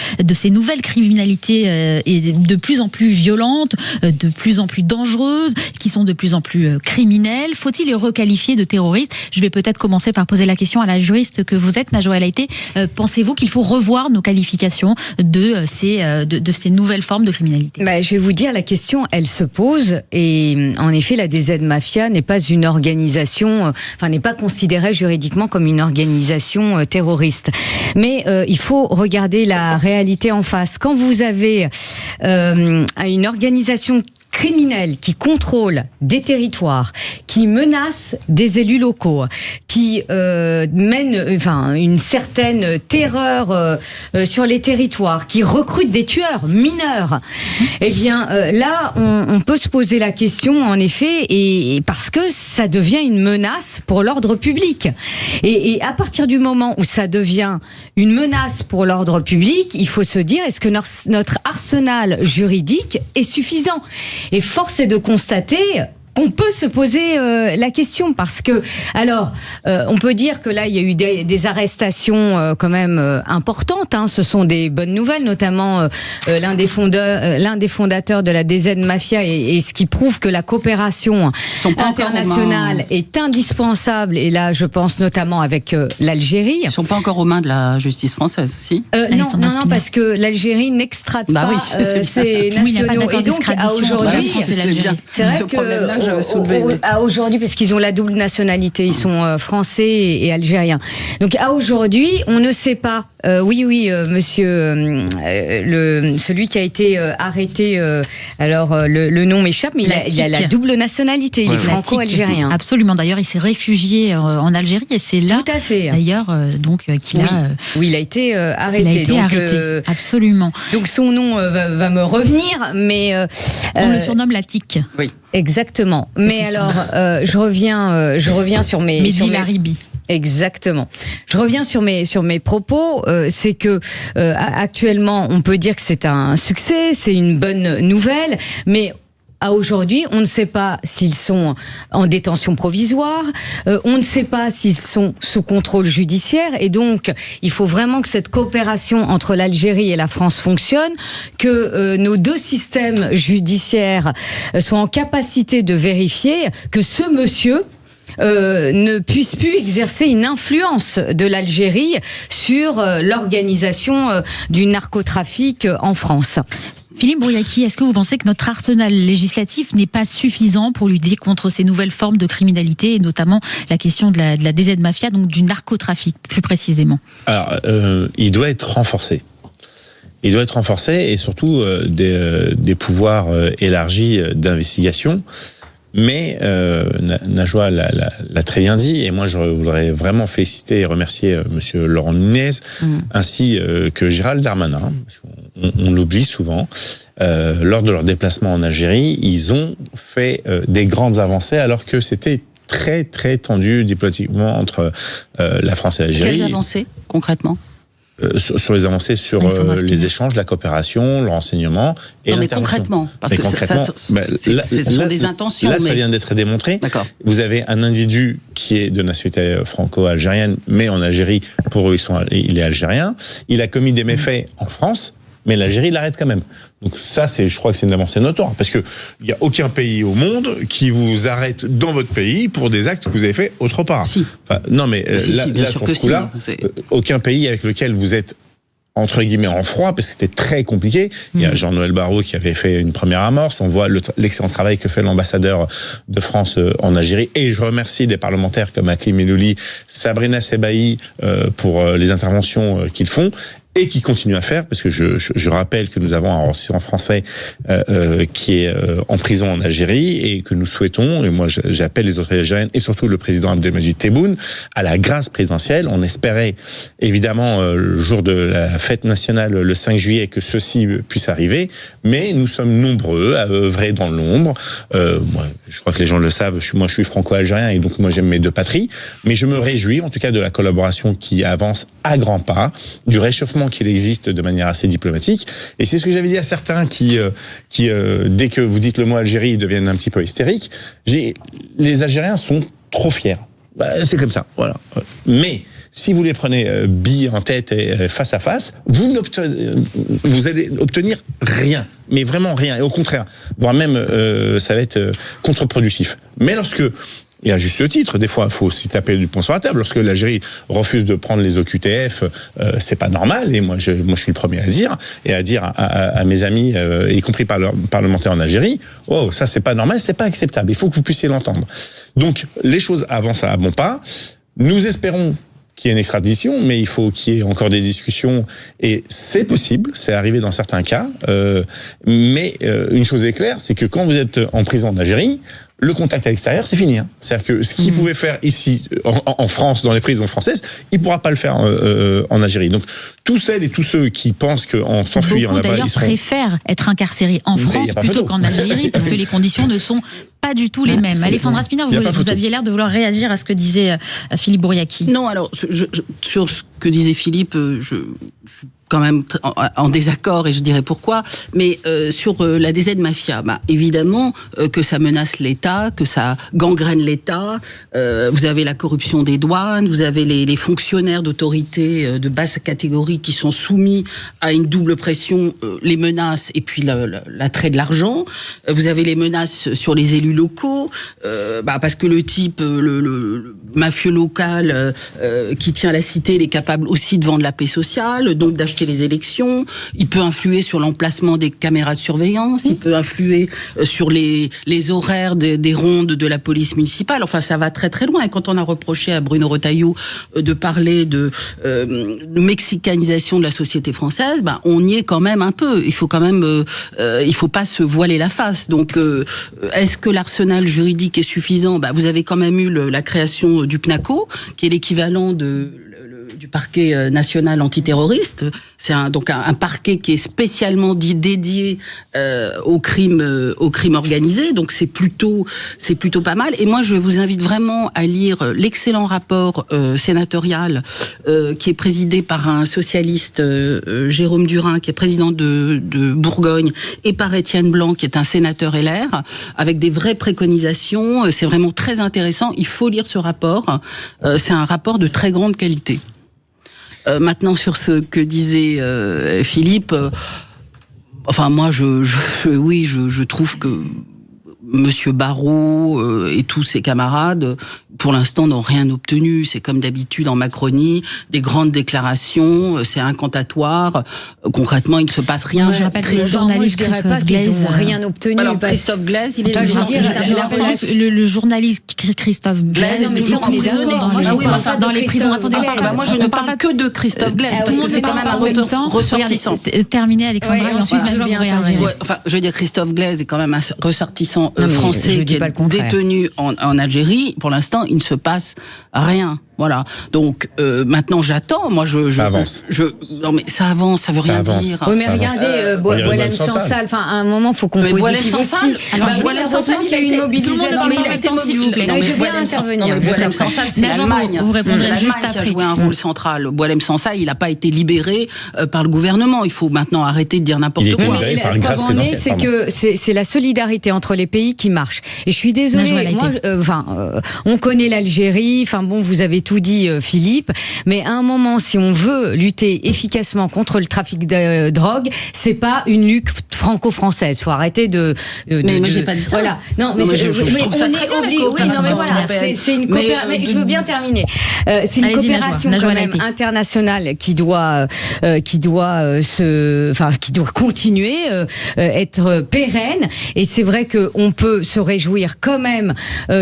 criminalités et de plus en plus violentes, de plus en plus dangereuses, qui sont de plus en plus criminels. Faut-il les requalifier de terroristes ? Je vais peut-être commencer par poser la question à la juriste que vous êtes, Marjoël Haïté. Pensez-vous qu'il faut revoir nos qualifications de ces nouvelles formes de criminalité ? Je vais vous dire, la question, elle se pose. Et en effet, la DZ Mafia n'est pas une organisation, n'est pas considérée juridiquement comme une organisation terroriste. Mais il faut regarder la réalité en face. Quand vous avez une organisation criminels qui contrôlent des territoires, qui menacent des élus locaux, qui mènent une certaine terreur sur les territoires, qui recrutent des tueurs mineurs, eh bien là on peut se poser la question en effet, et parce que ça devient une menace pour l'ordre public. Et à partir du moment où ça devient une menace pour l'ordre public, il faut se dire, est-ce que notre arsenal juridique est suffisant ? Et force est de constater on peut se poser la question parce que, alors, on peut dire que là, il y a eu des arrestations quand même importantes. Hein. Ce sont des bonnes nouvelles, notamment l'un des fondateurs de la DZ Mafia, et ce qui prouve que la coopération internationale est indispensable. Et là, je pense notamment avec l'Algérie. Ils ne sont pas encore aux mains de la justice française, si non, parce que l'Algérie n'extrade pas ses nationaux. Et donc, à aujourd'hui, c'est vrai que aujourd'hui, parce qu'ils ont la double nationalité, ils sont français et algériens. Donc à aujourd'hui, on ne sait pas. Monsieur, celui qui a été arrêté, le nom m'échappe, mais il a la double nationalité. Il est franco-algérien. Absolument. D'ailleurs, il s'est réfugié en Algérie et c'est là, tout à fait. D'ailleurs, qu'il a. Oui, il a été arrêté. Il a été arrêté. Absolument. Donc son nom va me revenir, mais on le surnomme la TIC. Oui. Exactement. Mais alors, je reviens sur mes... Mehdi Laribi. Exactement. Je reviens sur mes propos. C'est que actuellement, on peut dire que c'est un succès, c'est une bonne nouvelle, mais à aujourd'hui, on ne sait pas s'ils sont en détention provisoire, on ne sait pas s'ils sont sous contrôle judiciaire, et donc il faut vraiment que cette coopération entre l'Algérie et la France fonctionne, que nos deux systèmes judiciaires soient en capacité de vérifier que ce monsieur ne puisse plus exercer une influence de l'Algérie sur l'organisation du narcotrafic en France. Philippe Brouillacqui, est-ce que vous pensez que notre arsenal législatif n'est pas suffisant pour lutter contre ces nouvelles formes de criminalité, et notamment la question de la DZ Mafia, donc du narcotrafic plus précisément? Alors, il doit être renforcé. Il doit être renforcé, et surtout des pouvoirs élargis d'investigation. Mais Najwa l'a très bien dit, et moi je voudrais vraiment féliciter et remercier Monsieur Laurent Nunez, ainsi que Gérald Darmanin, parce qu'on l'oublie souvent. Lors de leur déplacement en Algérie, ils ont fait des grandes avancées, alors que c'était très très tendu diplomatiquement entre la France et l'Algérie. Quelles avancées concrètement? Sur les avancées, sur les échanges, la coopération, le renseignement et l'intervention. Mais concrètement, parce que ce sont des intentions. Là, ça vient d'être démontré. D'accord. Vous avez un individu qui est de nationalité franco-algérienne, mais en Algérie, pour eux, il est algérien. Il a commis des méfaits en France, mais l'Algérie l'arrête quand même. Donc ça, je crois que c'est une avancée notoire, parce que il y a aucun pays au monde qui vous arrête dans votre pays pour des actes que vous avez faits autre part. Si. Enfin, non, mais là sur ce coup-là, aucun pays avec lequel vous êtes entre guillemets en froid, parce que c'était très compliqué. Il y a Jean-Noël Barrot qui avait fait une première amorce. On voit l'excellent travail que fait l'ambassadeur de France en Algérie. Et je remercie les parlementaires comme Hakim Elouli, Sabrina Sebaï pour les interventions qu'ils font. Et qui continue à faire, parce que je rappelle que nous avons un ressortissant français qui est en prison en Algérie, et que nous souhaitons, et moi j'appelle les autorités algériennes et surtout le président Abdelmadjid Tebboune à la grâce présidentielle. On espérait évidemment le jour de la fête nationale le 5 juillet que ceci puisse arriver, mais nous sommes nombreux à œuvrer dans l'ombre. Moi, je crois que les gens le savent, je suis franco-algérien, et donc moi j'aime mes deux patries, mais je me réjouis en tout cas de la collaboration qui avance à grands pas, du réchauffement qu'il existe de manière assez diplomatique. Et c'est ce que j'avais dit à certains qui dès que vous dites le mot Algérie, ils deviennent un petit peu hystériques. Les Algériens sont trop fiers. C'est comme ça, voilà. Mais si vous les prenez billes en tête et face à face, vous allez obtenir rien, mais vraiment rien. Et au contraire, voire même ça va être contre-productif. Mais lorsque, et à juste titre, des fois, il faut aussi taper du poing sur la table. Lorsque l'Algérie refuse de prendre les OQTF, c'est pas normal. Et moi, je suis le premier à dire, et à dire à mes amis, y compris parlementaires en Algérie, oh, ça c'est pas normal, c'est pas acceptable. Il faut que vous puissiez l'entendre. Donc, les choses avancent à bon pas. Nous espérons qu'il y ait une extradition, mais il faut qu'il y ait encore des discussions, et c'est possible, c'est arrivé dans certains cas, mais une chose est claire, c'est que quand vous êtes en prison en Algérie, le contact à l'extérieur, c'est fini. C'est-à-dire que ce qu'il pouvait faire ici, en France, dans les prisons françaises, il ne pourra pas le faire en Algérie. Donc, tous celles et tous ceux qui pensent qu'en s'enfuyant là-bas, d'ailleurs, préfèrent être incarcérés en France plutôt qu'en Algérie, parce que les conditions ne sont pas du tout les mêmes. Alexandra Spinner, vous aviez l'air de vouloir réagir à ce que disait Philippe Brouillacqui. Non, alors, sur ce que disait Philippe, je suis quand même en désaccord, et je dirais pourquoi. Mais sur la DZ Mafia, évidemment que ça menace l'État, que ça gangrène l'État. Vous avez la corruption des douanes, vous avez les fonctionnaires d'autorité de basse catégorie qui sont soumis à une double pression, les menaces et puis l'attrait de l'argent. Vous avez les menaces sur les élus locaux, parce que le type, le mafieux local qui tient la cité, il est capable aussi de vendre la paix sociale, donc d'acheter les élections. Il peut influer sur l'emplacement des caméras de surveillance, il peut influer sur les horaires des rondes de la police municipale. Enfin, ça va très très loin. Et quand on a reproché à Bruno Retailleau de parler de mexicanisation de la société française, on y est quand même un peu. Il faut quand même, il faut pas se voiler la face. Donc, est-ce que l'arsenal juridique est suffisant ? Vous avez quand même eu la création du PNACO, qui est l'équivalent du parquet national antiterroriste. C'est donc un parquet qui est spécialement dédié au crime organisé. Donc c'est plutôt pas mal. Et moi je vous invite vraiment à lire l'excellent rapport sénatorial qui est présidé par un socialiste, Jérôme Durin, qui est président de Bourgogne, et par Étienne Blanc, qui est un sénateur LR, avec des vraies préconisations. C'est vraiment très intéressant. Il faut lire ce rapport. C'est un rapport de très grande qualité. Maintenant, sur ce que disait Philippe, moi, je trouve que Monsieur Barrot et tous ses camarades, pour l'instant, n'ont rien obtenu. C'est comme d'habitude en Macronie, des grandes déclarations, c'est incantatoire. Concrètement, il ne se passe rien. Moi, je rappelle que le journaliste Christophe Glaise n'ont rien obtenu. Alors, Christophe Glaise, il est je rappelle juste le journaliste Christophe Glaise dans les prisons. Attendez, moi, je ne parle que de Christophe Glaise, parce que c'est quand même un ressortissant. Terminé, Alexandra, et ensuite je vais réagir. Je veux dire, Christophe Glaise est quand même un ressortissant français qui est détenu en Algérie. Pour l'instant, il ne se passe rien. Voilà. Donc maintenant, j'attends. Moi, ça avance. Non, mais ça avance. Ça veut rien dire. Oui, mais regardez, Boualem Sansal. Enfin, à un moment, faut qu'on positive aussi. Boualem Sansal, il y a eu une mobilisation. Tout le monde ne parle pas, s'il vous plaît. Non, je vais bien intervenir. Boualem Sansal, c'est l'Allemagne. Vous répondrez juste après. après. Qui a joué un rôle central. Boualem Sansal, il n'a pas été libéré par le gouvernement. Il faut maintenant arrêter de dire n'importe quoi. libéré par une grâce présidentielle. C'est que c'est la solidarité entre les pays qui marche. Et je suis désolée. Moi, on connaît l'Algérie. Enfin bon, vous avez tout dit, Philippe, mais à un moment, si on veut lutter efficacement contre le trafic de drogue, c'est pas une lutte franco-française. Faut arrêter mais moi, j'ai pas dit ça. Voilà. Non, mais je trouve ça très bien, la coopération européenne. C'est une coopération. Mais je veux bien terminer. C'est une coopération quand même internationale qui doit continuer, être pérenne. Et c'est vrai qu'on peut se réjouir quand même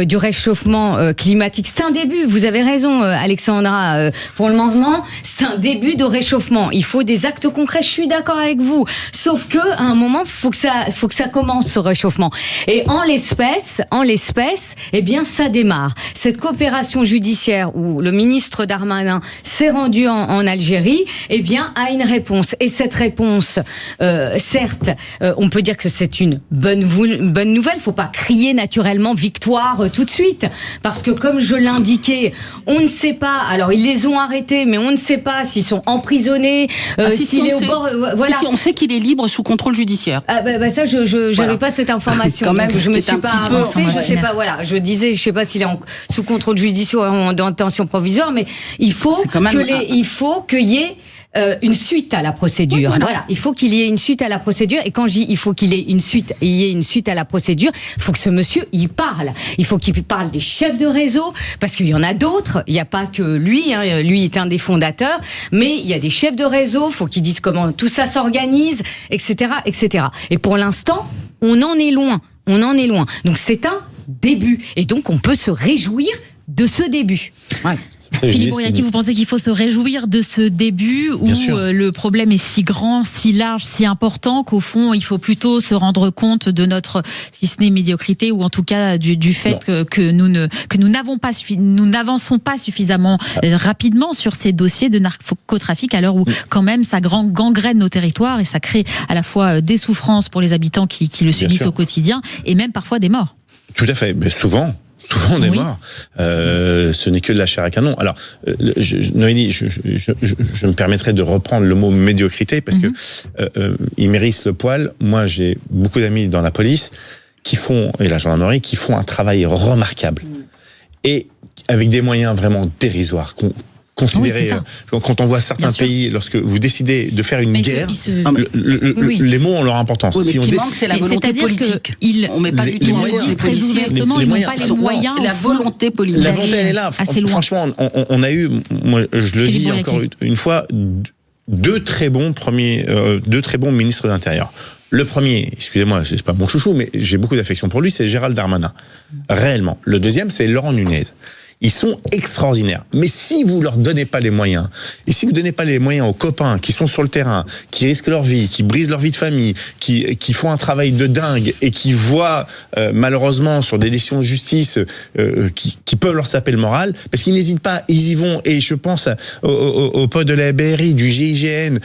du réchauffement climatique. C'est un début. Vous avez raison, Alexandra. Pour le moment, c'est un début de réchauffement. Il faut des actes concrets. Je suis d'accord avec vous. Sauf que à un moment, faut que ça commence, ce réchauffement. Et en l'espèce, eh bien, ça démarre. Cette coopération judiciaire où le ministre Darmanin s'est rendu en Algérie, eh bien, a une réponse. Et cette réponse, certes, on peut dire que c'est une bonne nouvelle. Faut pas crier naturellement victoire tout de suite, parce que comme je l'indiquais, on ne sait pas. Alors ils les ont arrêtés, mais on ne sait pas s'ils sont emprisonnés, s'il est au bord. Voilà. Si, on sait qu'il est libre sous contrôle judiciaire. Ça, je n'avais pas cette information. Quand même, je me suis pas avancée. Je sais pas. Voilà, je disais, je sais pas s'il est sous contrôle judiciaire ou en détention provisoire, mais il faut qu'il y ait une suite à la procédure. Voilà, il faut qu'il y ait une suite à la procédure. Et quand je dis il faut qu'il y ait une suite à la procédure, il faut que ce monsieur il parle. Il faut qu'il parle des chefs de réseau, parce qu'il y en a d'autres. Il n'y a pas que lui. Lui est un des fondateurs, mais il y a des chefs de réseau. Il faut qu'ils disent comment tout ça s'organise, etc., etc. Et pour l'instant, on en est loin. Donc c'est un début. Et donc on peut se réjouir de ce début. Ouais. Philippe Bouriaki, vous pensez qu'il faut se réjouir de ce début où le problème est si grand, si large, si important qu'au fond il faut plutôt se rendre compte de notre, si ce n'est médiocrité, ou en tout cas du fait que nous n'avançons pas suffisamment rapidement sur ces dossiers de narcotrafic, à l'heure où quand même ça gangrène nos territoires et ça crée à la fois des souffrances pour les habitants qui le subissent au quotidien et même parfois des morts. Tout à fait, mais souvent souvent des Oui. morts. Ce n'est que de la chair à canon. Alors, Noélie, je me permettrai de reprendre le mot médiocrité parce que il mérisse le poil. Moi, j'ai beaucoup d'amis dans la police et la gendarmerie qui font un travail remarquable et avec des moyens vraiment dérisoires. Considérez, quand on voit certains pays, lorsque vous décidez de faire une guerre, les mots ont leur importance. Oui, mais ce qui manque, c'est la volonté politique. On met pas du tout en disent très ouvertement, ils n'ont pas les moyens. La volonté politique. La volonté, elle est là. Franchement, on a eu, moi, je le dis encore une fois, deux très bons ministres de l'Intérieur. Le premier, excusez-moi, c'est pas mon chouchou, mais j'ai beaucoup d'affection pour lui, c'est Gérald Darmanin. Réellement. Le deuxième, c'est Laurent Nunez. Ils sont extraordinaires. Mais si vous leur donnez pas les moyens, et si vous donnez pas les moyens aux copains qui sont sur le terrain, qui risquent leur vie, qui brisent leur vie de famille, qui font un travail de dingue et qui voient malheureusement sur des décisions de justice qui peuvent leur saper le moral, parce qu'ils n'hésitent pas, ils y vont. Et je pense aux potes de la BRI, du GIGN,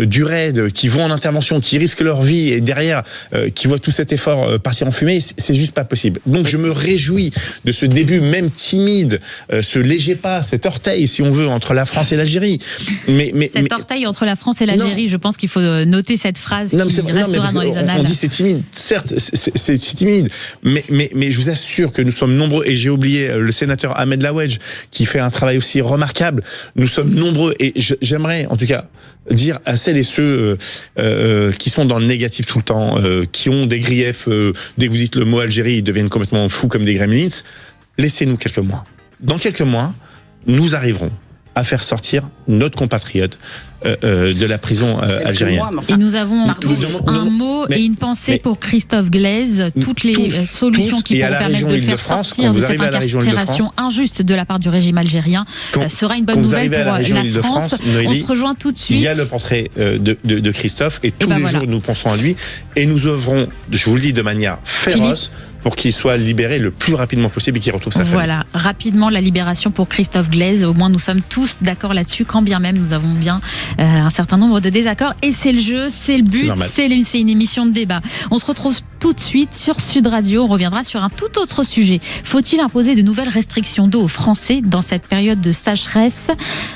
du RAID, qui vont en intervention, qui risquent leur vie et derrière qui voient tout cet effort partir en fumée. C'est juste pas possible. Donc je me réjouis de ce début, même timide, ce léger pas, cet orteil, si on veut, entre la France et l'Algérie. Cet orteil entre la France et l'Algérie, je pense qu'il faut noter cette phrase qui restera dans les annales. On dit c'est timide, certes, c'est timide, mais je vous assure que nous sommes nombreux, et j'ai oublié le sénateur Ahmed Laouedj, qui fait un travail aussi remarquable. Nous sommes nombreux, et j'aimerais, en tout cas, dire à celles et ceux qui sont dans le négatif tout le temps, qui ont des griefs, dès que vous dites le mot Algérie, ils deviennent complètement fous comme des gremlins. Laissez-nous quelques mois. Dans quelques mois, nous arriverons à faire sortir notre compatriote de la prison algérienne. Et nous avons tous un mot et une pensée pour Christophe Glaise, toutes les solutions qui pourront permettre de le faire sortir de cette incarcération injuste de la part du régime algérien sera une bonne nouvelle pour la France. On se rejoint tout de suite. Il y a le portrait de Christophe et tous les jours nous pensons à lui et nous œuvrons, je vous le dis, de manière féroce pour qu'il soit libéré le plus rapidement possible et qu'il retrouve sa famille. Voilà, rapidement la libération pour Christophe Glaise. Au moins nous sommes tous d'accord là-dessus, quand bien même nous avons bien un certain nombre de désaccords. Et c'est le jeu, c'est le but, c'est une émission de débat. On se retrouve tout de suite sur Sud Radio. On reviendra sur un tout autre sujet. Faut-il imposer de nouvelles restrictions d'eau aux Français dans cette période de sécheresse?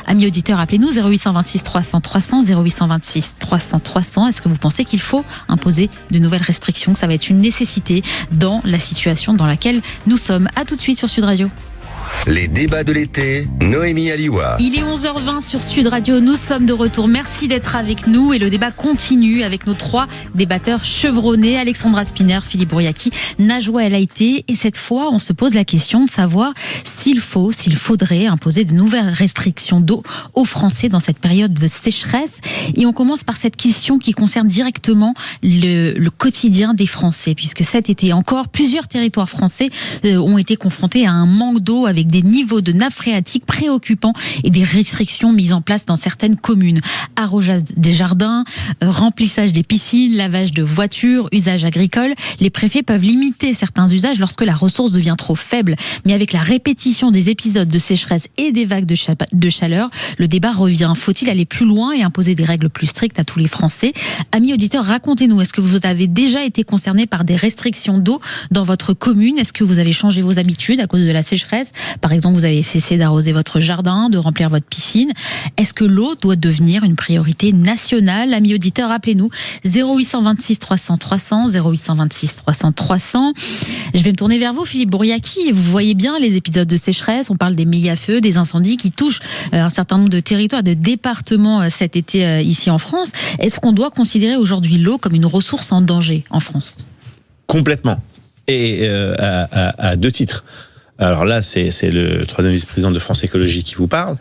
Amis auditeurs, appelez-nous 0826 300 300, 0826 300 300. Est-ce que vous pensez qu'il faut imposer de nouvelles restrictions, que ça va être une nécessité dans la situation dans laquelle nous sommes? À tout de suite sur Sud Radio. Les débats de l'été, Noémie Aliwa. Il est 11h20 sur Sud Radio, nous sommes de retour. Merci d'être avec nous et le débat continue avec nos 3 débatteurs chevronnés, Alexandra Spinner, Philippe Bouriaki, Najwa El Haïty. Et cette fois, on se pose la question de savoir s'il faudrait imposer de nouvelles restrictions d'eau aux Français dans cette période de sécheresse. Et on commence par cette question qui concerne directement le quotidien des Français, puisque cet été encore, plusieurs territoires français ont été confrontés à un manque d'eau avec des niveaux de nappes phréatiques préoccupants et des restrictions mises en place dans certaines communes. Arrosage des jardins, remplissage des piscines, lavage de voitures, usage agricole. Les préfets peuvent limiter certains usages lorsque la ressource devient trop faible. Mais avec la répétition des épisodes de sécheresse et des vagues de chaleur, le débat revient. Faut-il aller plus loin et imposer des règles plus strictes à tous les Français? Amis auditeurs, racontez-nous, est-ce que vous avez déjà été concernés par des restrictions d'eau dans votre commune? Est-ce que vous avez changé vos habitudes à cause de la sécheresse? Par exemple, vous avez cessé d'arroser votre jardin, de remplir votre piscine. Est-ce que l'eau doit devenir une priorité nationale? Amis auditeurs, appelez-nous 0826 300 300, 0826 300 300. Je vais me tourner vers vous, Philippe Bouriaki. Vous voyez bien les épisodes de sécheresse. On parle des méga-feux, des incendies qui touchent un certain nombre de territoires, de départements cet été ici en France. Est-ce qu'on doit considérer aujourd'hui l'eau comme une ressource en danger en France? Complètement. Et à 2 titres. Alors là, c'est le 3e vice-président de France Écologie qui vous parle.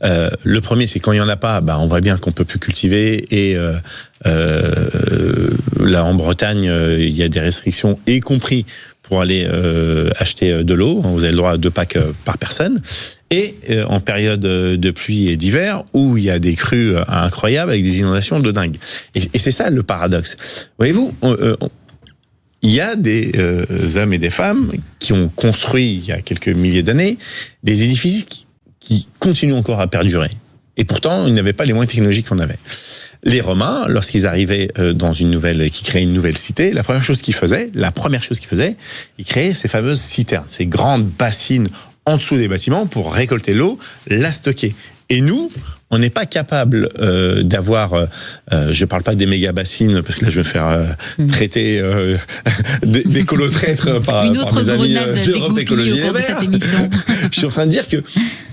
Le premier, c'est quand il n'y en a pas, on voit bien qu'on peut plus cultiver. Et là, en Bretagne, il y a des restrictions, y compris pour aller acheter de l'eau. Vous avez le droit à 2 packs par personne. Et en période de pluie et d'hiver, où il y a des crues incroyables avec des inondations de dingue. Et c'est ça le paradoxe. Voyez-vous, il y a des hommes et des femmes qui ont construit, il y a quelques milliers d'années, des édifices qui continuent encore à perdurer. Et pourtant, ils n'avaient pas les moyens technologiques qu'on avait. Les Romains, lorsqu'ils arrivaient qui créaient une nouvelle cité, la première chose qu'ils faisaient, ils créaient ces fameuses citernes, ces grandes bassines en dessous des bâtiments pour récolter l'eau, la stocker. Et nous, on n'est pas capable d'avoir, je parle pas des méga bassines parce que là je vais me faire traiter d'écolo-traître par mes amis d'Europe Écologie Les Verts. Je suis en train de dire que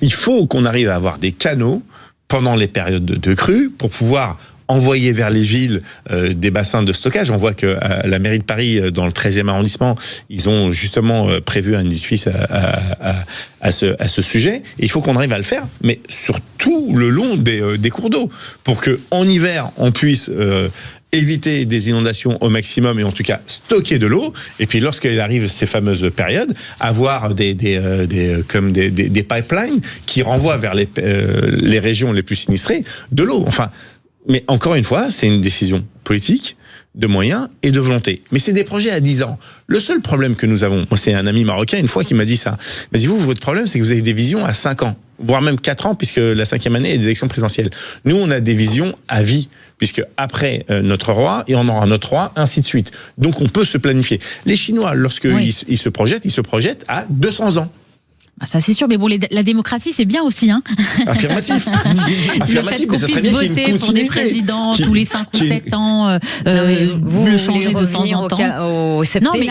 il faut qu'on arrive à avoir des canaux pendant les périodes de crue pour pouvoir envoyer vers les villes des bassins de stockage. On voit que à la mairie de Paris, dans le 13e arrondissement, ils ont justement prévu un édifice à ce sujet. Et il faut qu'on arrive à le faire, mais sur tout le long des cours d'eau, pour que en hiver, on puisse éviter des inondations au maximum et en tout cas stocker de l'eau. Et puis lorsqu'il arrive ces fameuses périodes, avoir des pipelines qui renvoient vers les régions les plus sinistrées de l'eau. Enfin, mais encore une fois, c'est une décision politique, de moyens et de volonté. Mais c'est des projets à 10 ans. Le seul problème que nous avons, moi c'est un ami marocain une fois qui m'a dit ça, il m'a dit votre problème c'est que vous avez des visions à 5 ans, voire même 4 ans, puisque la 5e année est des élections présidentielles. Nous on a des visions à vie, puisque après notre roi, et on aura notre roi, ainsi de suite. Donc on peut se planifier. Les Chinois, lorsqu'ils se projettent à 200 ans. Ça c'est sûr, mais bon, la démocratie c'est bien aussi, hein. Affirmatif. Affirmatif, mais ça serait bien qu'il y ait une continuité pour des présidents tous les 5 ou 7 ans, vous changer de temps en temps. Non, mais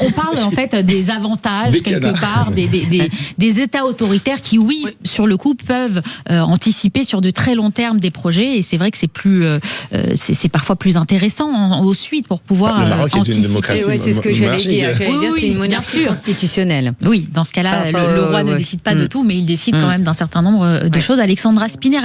on parle en fait des avantages quelque part des États autoritaires qui, oui, sur le coup, peuvent anticiper sur de très long terme des projets, et c'est vrai que c'est parfois plus intéressant au suite pour pouvoir le Maroc anticiper. Est une démocratie. Oui, c'est ce que j'allais dire. C'est une monarchie constitutionnelle. Oui, dans ce cas-là, le roi ne décide pas de tout, mais il décide quand même d'un certain nombre de choses. Alexandra Spinner,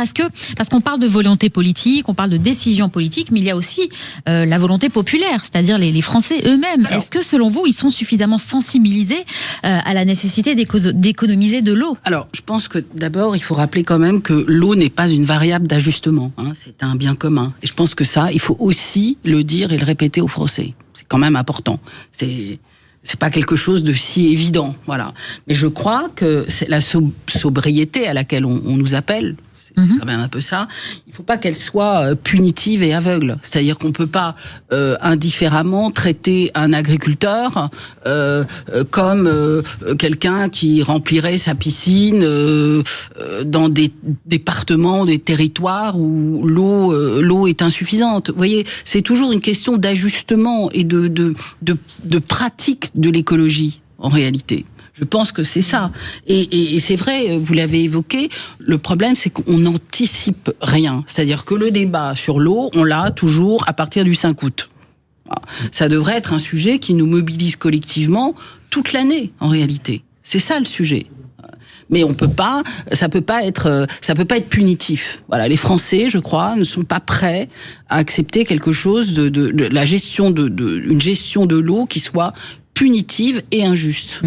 parce qu'on parle de volonté politique, on parle de décision politique, mais il y a aussi la volonté populaire, c'est-à-dire les Français eux-mêmes. Est-ce que, selon vous, ils sont suffisamment sensibilisés à la nécessité d'économiser de l'eau? Alors, je pense que d'abord, il faut rappeler quand même que l'eau n'est pas une variable d'ajustement. C'est un bien commun. Et je pense que ça, il faut aussi le dire et le répéter aux Français. C'est quand même important. C'est pas quelque chose de si évident, voilà. Mais je crois que c'est la sobriété à laquelle on nous appelle. C'est quand même un peu ça. Il faut pas qu'elle soit punitive et aveugle. C'est-à-dire qu'on peut pas indifféremment traiter un agriculteur comme quelqu'un qui remplirait sa piscine dans des départements, des territoires où l'eau est insuffisante. Vous voyez, c'est toujours une question d'ajustement et de pratique de l'écologie en réalité. Je pense que c'est ça. Et c'est vrai, vous l'avez évoqué, le problème c'est qu'on n'anticipe rien. C'est-à-dire que le débat sur l'eau, on l'a toujours à partir du 5 août. Ça devrait être un sujet qui nous mobilise collectivement toute l'année, en réalité. C'est ça le sujet. Mais ça peut pas être punitif. Voilà, les Français, je crois, ne sont pas prêts à accepter quelque chose de la gestion une gestion de l'eau qui soit punitive et injuste.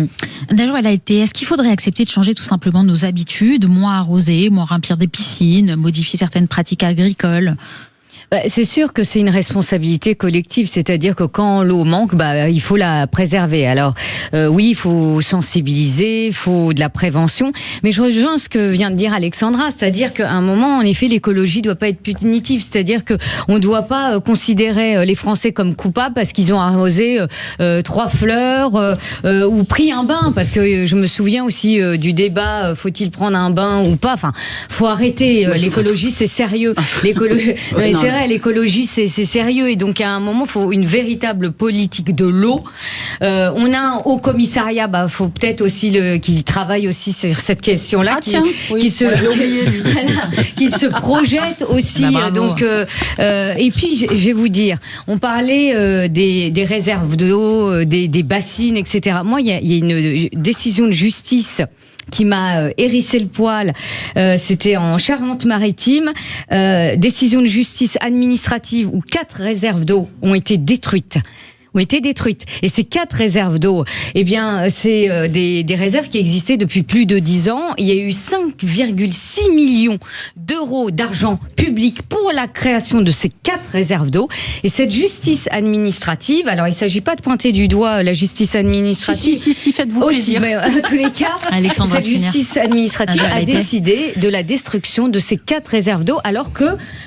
Est-ce qu'il faudrait accepter de changer tout simplement nos habitudes, moins arroser, moins remplir des piscines, modifier certaines pratiques agricoles ? C'est sûr que c'est une responsabilité collective, c'est-à-dire que quand l'eau manque, il faut la préserver. Alors oui, il faut sensibiliser, il faut de la prévention, mais je rejoins ce que vient de dire Alexandra, c'est-à-dire qu'à un moment, en effet, l'écologie doit pas être punitive, c'est-à-dire que on doit pas considérer les Français comme coupables parce qu'ils ont arrosé 3 fleurs ou pris un bain, parce que je me souviens aussi du débat faut-il prendre un bain ou pas. Enfin, faut arrêter. L'écologie, c'est sérieux. L'écologie, c'est sérieux, et donc à un moment, il faut une véritable politique de l'eau. On a un haut commissariat, faut peut-être aussi qui travaille aussi sur cette question-là, qui se projette aussi. Et puis je vais vous dire, on parlait des réserves d'eau, des bassines, etc. Moi, il y a une décision de justice qui m'a hérissé le poil, c'était en Charente-Maritime, décision de justice administrative où 4 réserves d'eau ont été détruites, ont été détruites. Et ces 4 réserves d'eau, eh bien, c'est des réserves qui existaient depuis plus de 10 ans. Il y a eu 5,6 millions d'euros d'argent public pour la création de ces 4 réserves d'eau. Et cette justice administrative, alors il ne s'agit pas de pointer du doigt la justice administrative. Si, faites-vous aussi, plaisir. Mais en tous les cas, Alexandra cette justice administrative a décidé de la destruction de ces 4 réserves d'eau, alors que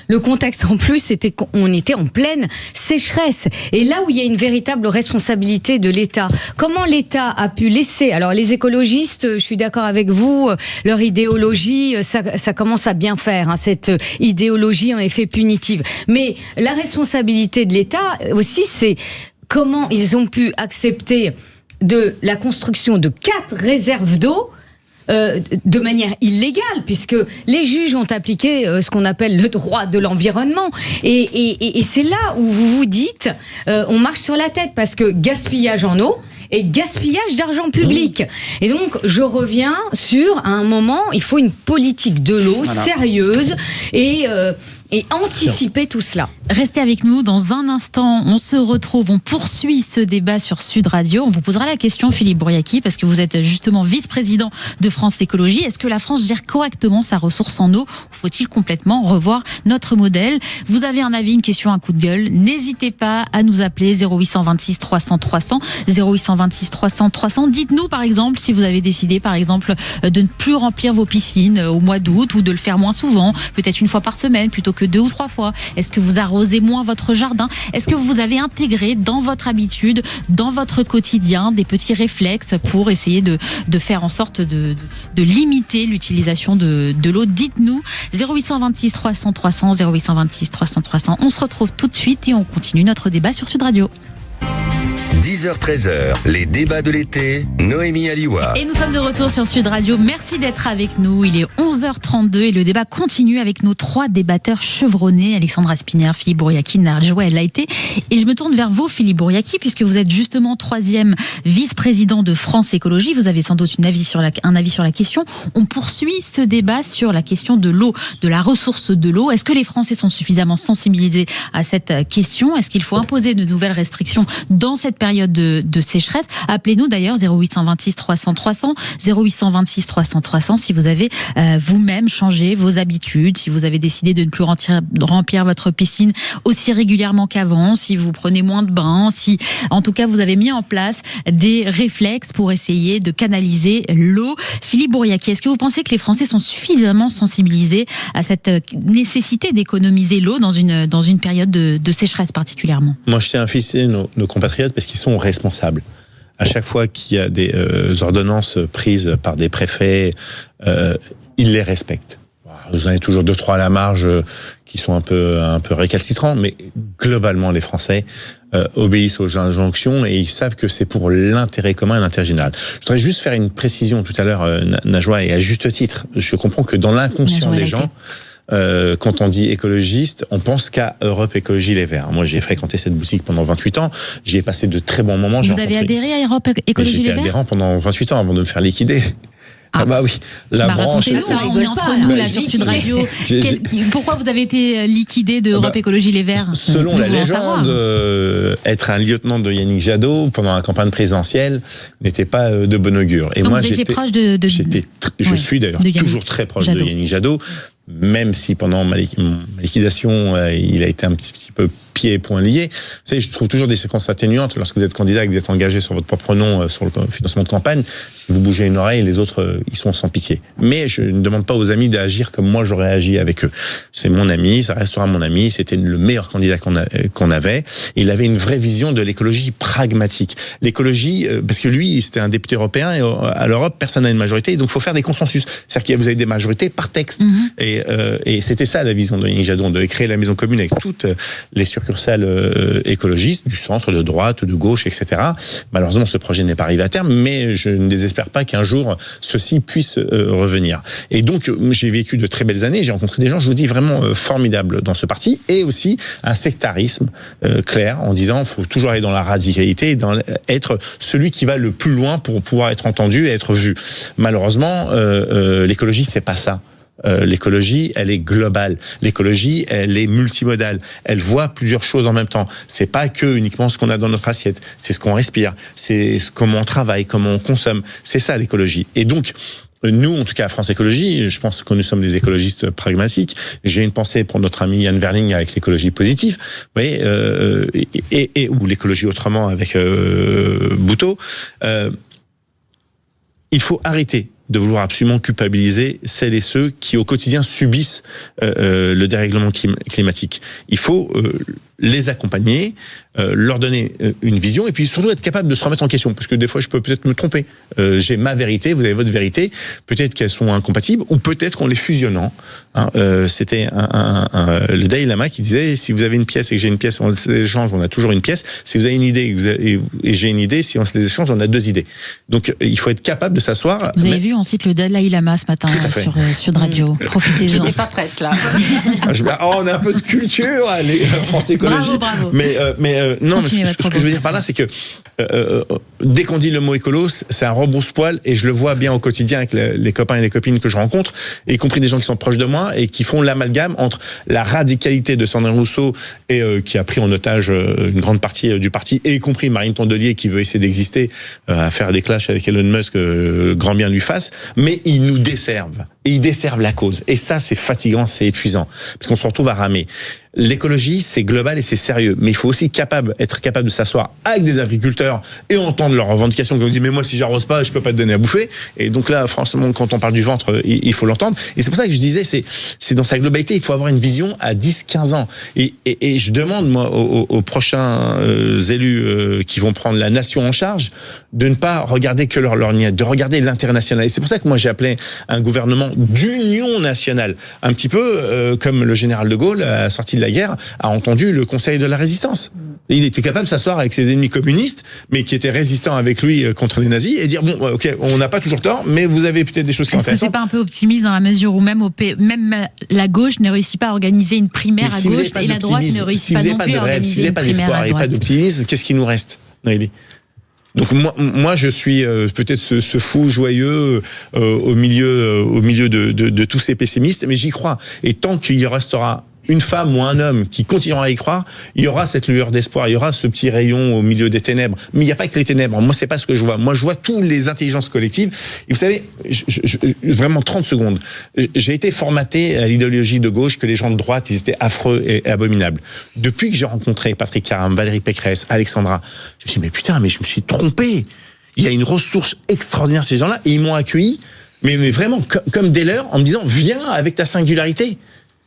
le contexte en plus, c'était qu'on était en pleine sécheresse. Et là où il y a une véritable responsabilité de l'État, comment l'État a pu laisser, alors les écologistes, je suis d'accord avec vous, leur idéologie, ça commence à bien faire, hein, cette idéologie en effet punitive. Mais la responsabilité de l'État aussi, c'est comment ils ont pu accepter de la construction de 4 réserves d'eau de manière illégale, puisque les juges ont appliqué ce qu'on appelle le droit de l'environnement. Et c'est là où vous vous dites, on marche sur la tête, parce que gaspillage en eau et gaspillage d'argent public. Et donc, je reviens sur, à un moment, il faut une politique de l'eau sérieuse et anticiper tout cela. Restez avec nous dans un instant. On se retrouve, on poursuit ce débat sur Sud Radio. On vous posera la question, Philippe Bouriaki, parce que vous êtes justement vice-président de France Écologie. Est-ce que la France gère correctement sa ressource en eau, ou faut-il complètement revoir notre modèle? Vous avez un avis, une question, un coup de gueule, n'hésitez pas à nous appeler 0826 300 300, 0826 300 300. Dites-nous par exemple si vous avez décidé par exemple de ne plus remplir vos piscines au mois d'août, ou de le faire moins souvent, peut-être une fois par semaine plutôt que 2 ou 3 fois. Est-ce que vous arrosez moins votre jardin? Est-ce que vous avez intégré dans votre habitude, dans votre quotidien, des petits réflexes pour essayer de faire en sorte de limiter l'utilisation de l'eau? Dites-nous, 0826 300 300, 0826 300 300. On se retrouve tout de suite et on continue notre débat sur Sud Radio. 10h-13h, les débats de l'été, Noémie Aliwa. Et nous sommes de retour sur Sud Radio. Merci d'être avec nous. Il est 11h32 et le débat continue avec nos 3 débatteurs chevronnés, Alexandra Spinner, Philippe Bouriaki, Najwa El Laïté. Et je me tourne vers vous, Philippe Bouriaki, puisque vous êtes justement 3e vice-président de France Écologie. Vous avez sans doute un avis sur la question. On poursuit ce débat sur la question de l'eau, de la ressource de l'eau. Est-ce que les Français sont suffisamment sensibilisés à cette question? Est-ce qu'il faut imposer de nouvelles restrictions dans cette période de sécheresse? Appelez-nous d'ailleurs 0826 300 300, 0826 300 300 si vous avez vous-même changé vos habitudes, si vous avez décidé de ne plus remplir votre piscine aussi régulièrement qu'avant, si vous prenez moins de bains, si en tout cas vous avez mis en place des réflexes pour essayer de canaliser l'eau. Philippe Bouriaki, est-ce que vous pensez que les Français sont suffisamment sensibilisés à cette nécessité d'économiser l'eau dans une période de sécheresse particulièrement? Moi, je tiens à féliciter nos compatriotes parce qu'ils sont responsables. À chaque fois qu'il y a des ordonnances prises par des préfets, ils les respectent. Vous en avez toujours 2-3 à la marge qui sont un peu récalcitrants, mais globalement, les Français obéissent aux injonctions et ils savent que c'est pour l'intérêt commun et l'intérêt général. Je voudrais juste faire une précision tout à l'heure, Najwa, et à juste titre. Je comprends que dans l'inconscient des gens, quand on dit écologiste, on pense qu'à Europe Écologie Les Verts. Moi, j'ai fréquenté cette boutique pendant 28 ans. J'y ai passé de très bons moments. Vous avez adhéré à Europe Écologie Les Verts? J'étais adhérent pendant 28 ans avant de me faire liquider. Ah bah oui, la branche. Racontez-nous, on est entre nous là sur Sud Radio. Pourquoi vous avez été liquidé de Europe Écologie Les Verts? Selon la légende, être un lieutenant de Yannick Jadot pendant la campagne présidentielle n'était pas de bon augure. Et donc moi, vous étiez proche de je suis d'ailleurs toujours très proche de Yannick Jadot, même si pendant ma liquidation, il a été un petit peu pieds et poings liés. Vous savez, je trouve toujours des séquences atténuantes lorsque vous êtes candidat et que vous êtes engagé sur votre propre nom sur le financement de campagne. Si vous bougez une oreille, les autres, ils sont sans pitié. Mais je ne demande pas aux amis d'agir comme moi j'aurais agi avec eux. C'est mon ami, ça restera mon ami. C'était le meilleur candidat qu'on avait. Et il avait une vraie vision de l'écologie pragmatique. L'écologie, parce que lui, c'était un député européen et à l'Europe, personne n'a une majorité. Donc, il faut faire des consensus. C'est-à-dire que vous avez des majorités par texte. Et c'était ça la vision de Yannick Jadot, de créer la maison commune avec toutes les succursales écologistes du centre, de droite, de gauche, etc. Malheureusement, ce projet n'est pas arrivé à terme, mais je ne désespère pas qu'un jour ceci puisse revenir. Et donc, j'ai vécu de très belles années. J'ai rencontré des gens, je vous dis, vraiment formidables dans ce parti, et aussi un sectarisme clair en disant, il faut toujours aller dans la radicalité, être celui qui va le plus loin pour pouvoir être entendu et être vu. Malheureusement, l'écologie, c'est pas ça. L'écologie, elle est globale. L'écologie, elle est multimodale. Elle voit plusieurs choses en même temps. C'est pas que uniquement ce qu'on a dans notre assiette. C'est ce qu'on respire. C'est comment on travaille, comment on consomme. C'est ça l'écologie. Et donc, nous, en tout cas, à France Écologie, je pense que nous sommes des écologistes pragmatiques. J'ai une pensée pour notre ami Yann Verling avec l'écologie positive, vous voyez, ou l'écologie autrement avec Bouteau. Il faut arrêter de vouloir absolument culpabiliser celles et ceux qui, au quotidien, subissent le dérèglement climatique. Il faut les accompagner, leur donner une vision, et puis surtout être capable de se remettre en question, parce que des fois je peux peut-être me tromper. J'ai ma vérité, vous avez votre vérité, peut-être qu'elles sont incompatibles, ou peut-être qu'en les fusionnant, c'était le Dalai Lama qui disait, si vous avez une pièce et que j'ai une pièce, on se les échange, on a toujours une pièce. Si vous avez une idée et j'ai une idée, si on se les échange, on a 2 idées. Donc il faut être capable de s'asseoir. Vous avez vu, on cite le Dalai Lama ce matin sur Sud Radio. Profitez-en. Je n'étais pas prête là. On a un peu de culture, allez, France Écologie. Bravo. Mais non, mais ce que je veux dire par là, c'est que dès qu'on dit le mot écolo, c'est un rebrousse-poil, et je le vois bien au quotidien avec les copains et les copines que je rencontre, y compris des gens qui sont proches de moi et qui font l'amalgame entre la radicalité de Sandrine Rousseau et qui a pris en otage une grande partie du parti, et y compris Marine Tondelier qui veut essayer d'exister, à faire des clashs avec Elon Musk, grand bien lui fasse, mais ils nous desservent. Et ils desservent la cause. Et ça, c'est fatigant, c'est épuisant, parce qu'on se retrouve à ramer. L'écologie, c'est global et c'est sérieux, mais il faut aussi être capable de s'asseoir avec des agriculteurs et entendre leurs revendications, qui nous disent mais moi si j'arrose pas, je peux pas te donner à bouffer. Et donc là, franchement, quand on parle du ventre, il faut l'entendre. Et c'est pour ça que je disais, c'est dans sa globalité, il faut avoir une vision à 10-15 ans. Et je demande moi aux prochains élus qui vont prendre la nation en charge de ne pas regarder que leur lorgnette, de regarder l'intérêt national. Et c'est pour ça que moi j'ai appelé un gouvernement d'union nationale, un petit peu comme le général de Gaulle à la sortie de la guerre a entendu le Conseil de la Résistance. Et il était capable de s'asseoir avec ses ennemis communistes, mais qui étaient résistants avec lui contre les nazis, et dire bon, ok, on n'a pas toujours tort, mais vous avez peut-être des choses qui sont intéressantes. Est-ce que c'est pas un peu optimiste dans la mesure où même la gauche ne réussit pas à organiser une primaire à gauche et la droite ne réussit pas non plus à organiser une primaire à droite? Si vous n'avez pas d'espoir et pas d'optimisme, qu'est-ce qui nous reste, Noélie? Donc moi je suis peut-être ce fou joyeux au milieu de tous ces pessimistes, mais j'y crois. Et tant qu'il restera une femme ou un homme qui continuera à y croire, il y aura cette lueur d'espoir, il y aura ce petit rayon au milieu des ténèbres. Mais il n'y a pas que les ténèbres. Moi, c'est pas ce que je vois. Moi, je vois toutes les intelligences collectives. Et vous savez, vraiment 30 secondes. J'ai été formaté à l'idéologie de gauche que les gens de droite, ils étaient affreux et abominables. Depuis que j'ai rencontré Patrick Caram, Valérie Pécresse, Alexandra, je me suis dit, mais putain, mais je me suis trompé. Il y a une ressource extraordinaire, ces gens-là, et ils m'ont accueilli, mais vraiment comme des leurs, en me disant, viens avec ta singularité.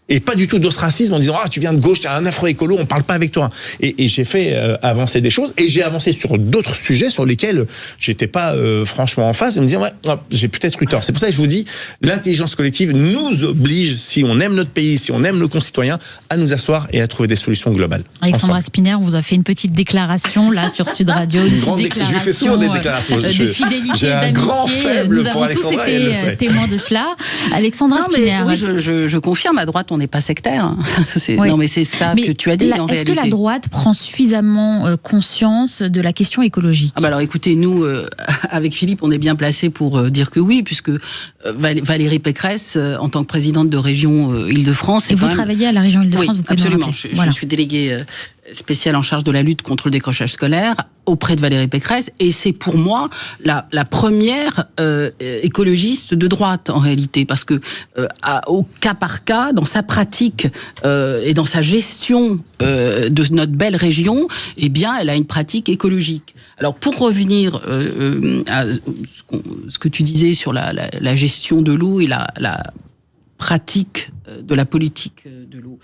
Et pas du tout d'ostracisme en disant tu viens de gauche, t'es un afro-écolo, on parle pas avec toi. Et j'ai fait avancer des choses, et j'ai avancé sur d'autres sujets sur lesquels j'étais pas franchement en phase, et me disant j'ai peut-être eu tort. C'est pour ça que je vous dis, l'intelligence collective nous oblige, si on aime notre pays, si on aime nos concitoyens, à nous asseoir et à trouver des solutions globales. Alexandra Spinner, on vous a fait une petite déclaration là sur Sud Radio, une petite déclaration. Je lui fais souvent des déclarations de fidélité, d'amitié. Grand faible nous avons tous été témoins de cela. Alexandra Spinner. Oui, je confirme, à droite on n'est pas sectaire. Oui. Non, mais c'est ça que tu as dit en réalité. Est-ce que la droite prend suffisamment conscience de la question écologique? Alors écoutez, nous, avec Philippe, on est bien placés pour dire que oui, puisque Valérie Pécresse, en tant que présidente de région Île-de-France... Et vous travaillez à la région Île-de-France, oui, vous pouvez absolument. Je suis déléguée spéciale en charge de la lutte contre le décrochage scolaire auprès de Valérie Pécresse, et c'est pour moi la première écologiste de droite en réalité, parce que au cas par cas, dans sa pratique et dans sa gestion de notre belle région, eh bien, elle a une pratique écologique. Alors pour revenir à ce que tu disais sur la gestion de l'eau et la pratique de la politique de l'eau,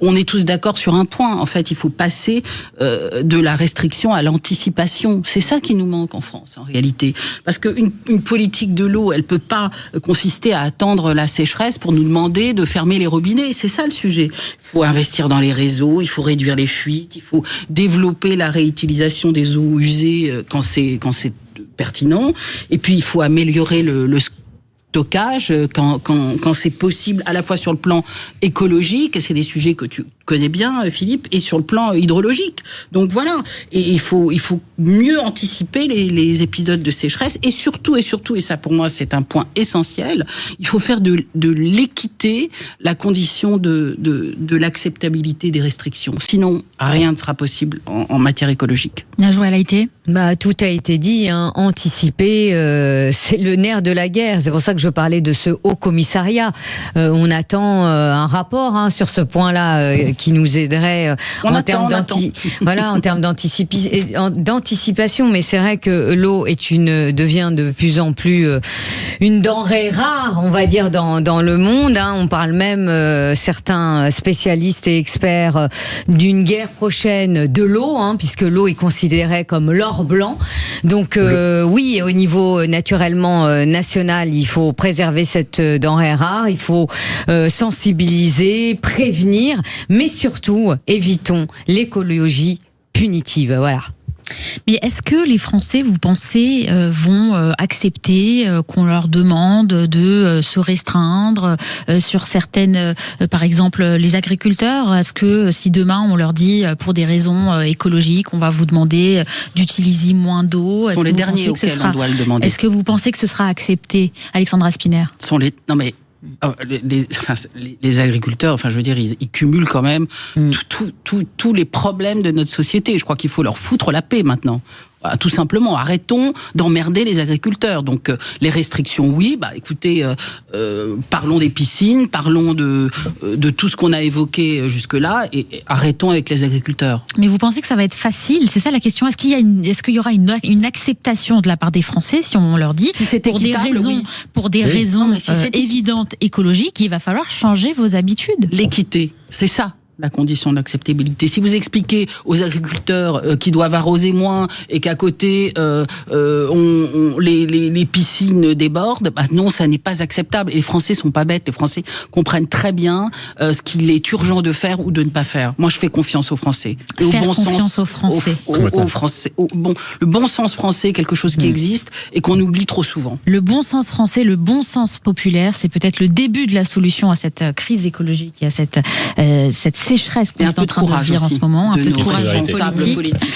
on est tous d'accord sur un point. En fait, il faut passer de la restriction à l'anticipation. C'est ça qui nous manque en France, en réalité. Parce qu'une politique de l'eau, elle peut pas consister à attendre la sécheresse pour nous demander de fermer les robinets. C'est ça le sujet. Il faut investir dans les réseaux, il faut réduire les fuites, il faut développer la réutilisation des eaux usées quand c'est pertinent. Et puis, il faut améliorer stockage, quand c'est possible, à la fois sur le plan écologique, et c'est des sujets que tu connais bien, Philippe, et sur le plan hydrologique. Donc voilà, et il faut mieux anticiper les épisodes de sécheresse, et surtout, et ça pour moi c'est un point essentiel, il faut faire de l'équité la condition de l'acceptabilité des restrictions. Sinon, rien ne sera possible en matière écologique. Najwa El Haïty ? Tout a été dit, hein. Anticiper, c'est le nerf de la guerre. C'est pour ça que je parlais de ce haut commissariat. On attend un rapport sur ce point-là qui nous aiderait en termes d'anticipation. Mais c'est vrai que l'eau devient de plus en plus une denrée rare, on va dire, dans le monde. Hein. On parle même, certains spécialistes et experts, d'une guerre prochaine de l'eau, puisque l'eau est considérée comme l'or blanc. Donc oui, au niveau naturellement national, il faut préserver cette denrée rare, il faut sensibiliser, prévenir, mais surtout évitons l'écologie punitive. Voilà. Mais est-ce que les Français, vous pensez, vont accepter qu'on leur demande de se restreindre sur certaines, par exemple les agriculteurs? Est-ce que si demain on leur dit pour des raisons écologiques, on va vous demander d'utiliser moins d'eau, ce sont les derniers auxquels on doit le demander. Est-ce que vous pensez que ce sera accepté, Alexandra Spinner? Non mais les agriculteurs, je veux dire, ils cumulent quand même tous les problèmes de notre société. Je crois qu'il faut leur foutre la paix maintenant. Tout simplement, arrêtons d'emmerder les agriculteurs. Donc, les restrictions, oui. Écoutez, parlons des piscines, parlons de tout ce qu'on a évoqué jusque-là, et arrêtons avec les agriculteurs. Mais vous pensez que ça va être facile? C'est ça la question. Est-ce qu'il y aura une acceptation de la part des Français si on leur dit, si c'est équitable, pour des raisons évidentes écologiques, il va falloir changer vos habitudes? L'équité, c'est ça. La condition d'acceptabilité. Si vous expliquez aux agriculteurs qui doivent arroser moins et qu'à côté les piscines débordent, non, ça n'est pas acceptable. Et les Français sont pas bêtes. Les Français comprennent très bien ce qu'il est urgent de faire ou de ne pas faire. Moi, je fais confiance aux Français. Et faire confiance aux Français. Aux Français. Le bon sens français, quelque chose qui existe et qu'on oublie trop souvent. Le bon sens français, le bon sens populaire, c'est peut-être le début de la solution à cette crise écologique et à cette sécheresse qu'on est en train de vivre en ce moment, un peu de courage politique.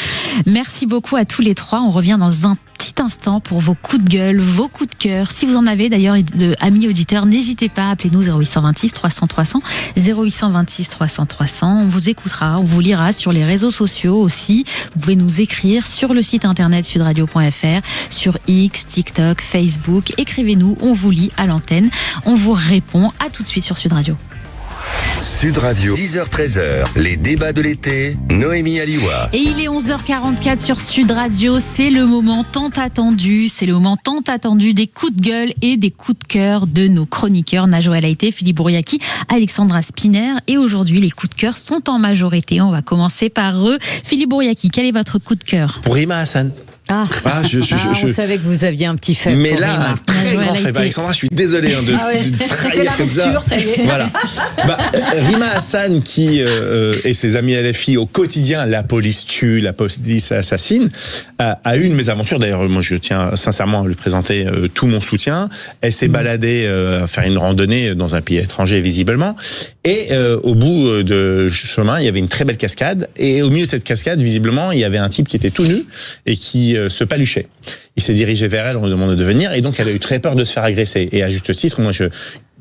Merci beaucoup à tous les trois. On revient dans un petit instant pour vos coups de gueule, vos coups de cœur. Si vous en avez d'ailleurs, amis auditeurs, n'hésitez pas, appelez-nous 0826 300 300, 0826 300 300. On vous écoutera, on vous lira sur les réseaux sociaux aussi. Vous pouvez nous écrire sur le site internet sudradio.fr, sur X, TikTok, Facebook. Écrivez-nous, on vous lit à l'antenne, on vous répond. À tout de suite sur Sud Radio. Sud Radio, 10h-13h, les débats de l'été, Noémie Aliwa. Et il est 11h44 sur Sud Radio, c'est le moment tant attendu, des coups de gueule et des coups de cœur de nos chroniqueurs Najwa El Haïty, Philippe Bouriaki, Alexandra Spinner. Et aujourd'hui, les coups de cœur sont en majorité. On va commencer par eux. Philippe Bouriaki, quel est votre coup de cœur? Pour Rima Hassan. On savait que vous aviez un petit faible. Mais pour là, Rima. un très grand faible. Alexandra, je suis désolé de trahir comme ça. Ça y est. Voilà. Rima Hassan, qui et ses amis LFI au quotidien, la police tue, la police assassine, a eu une mésaventure. D'ailleurs, moi, je tiens sincèrement à lui présenter tout mon soutien. Elle s'est baladée à faire une randonnée dans un pays étranger, visiblement. Et au bout de chemin, il y avait une très belle cascade. Et au milieu de cette cascade, visiblement, il y avait un type qui était tout nu et qui se paluchait. Il s'est dirigé vers elle, on lui demande de venir, et donc elle a eu très peur de se faire agresser. Et à juste titre,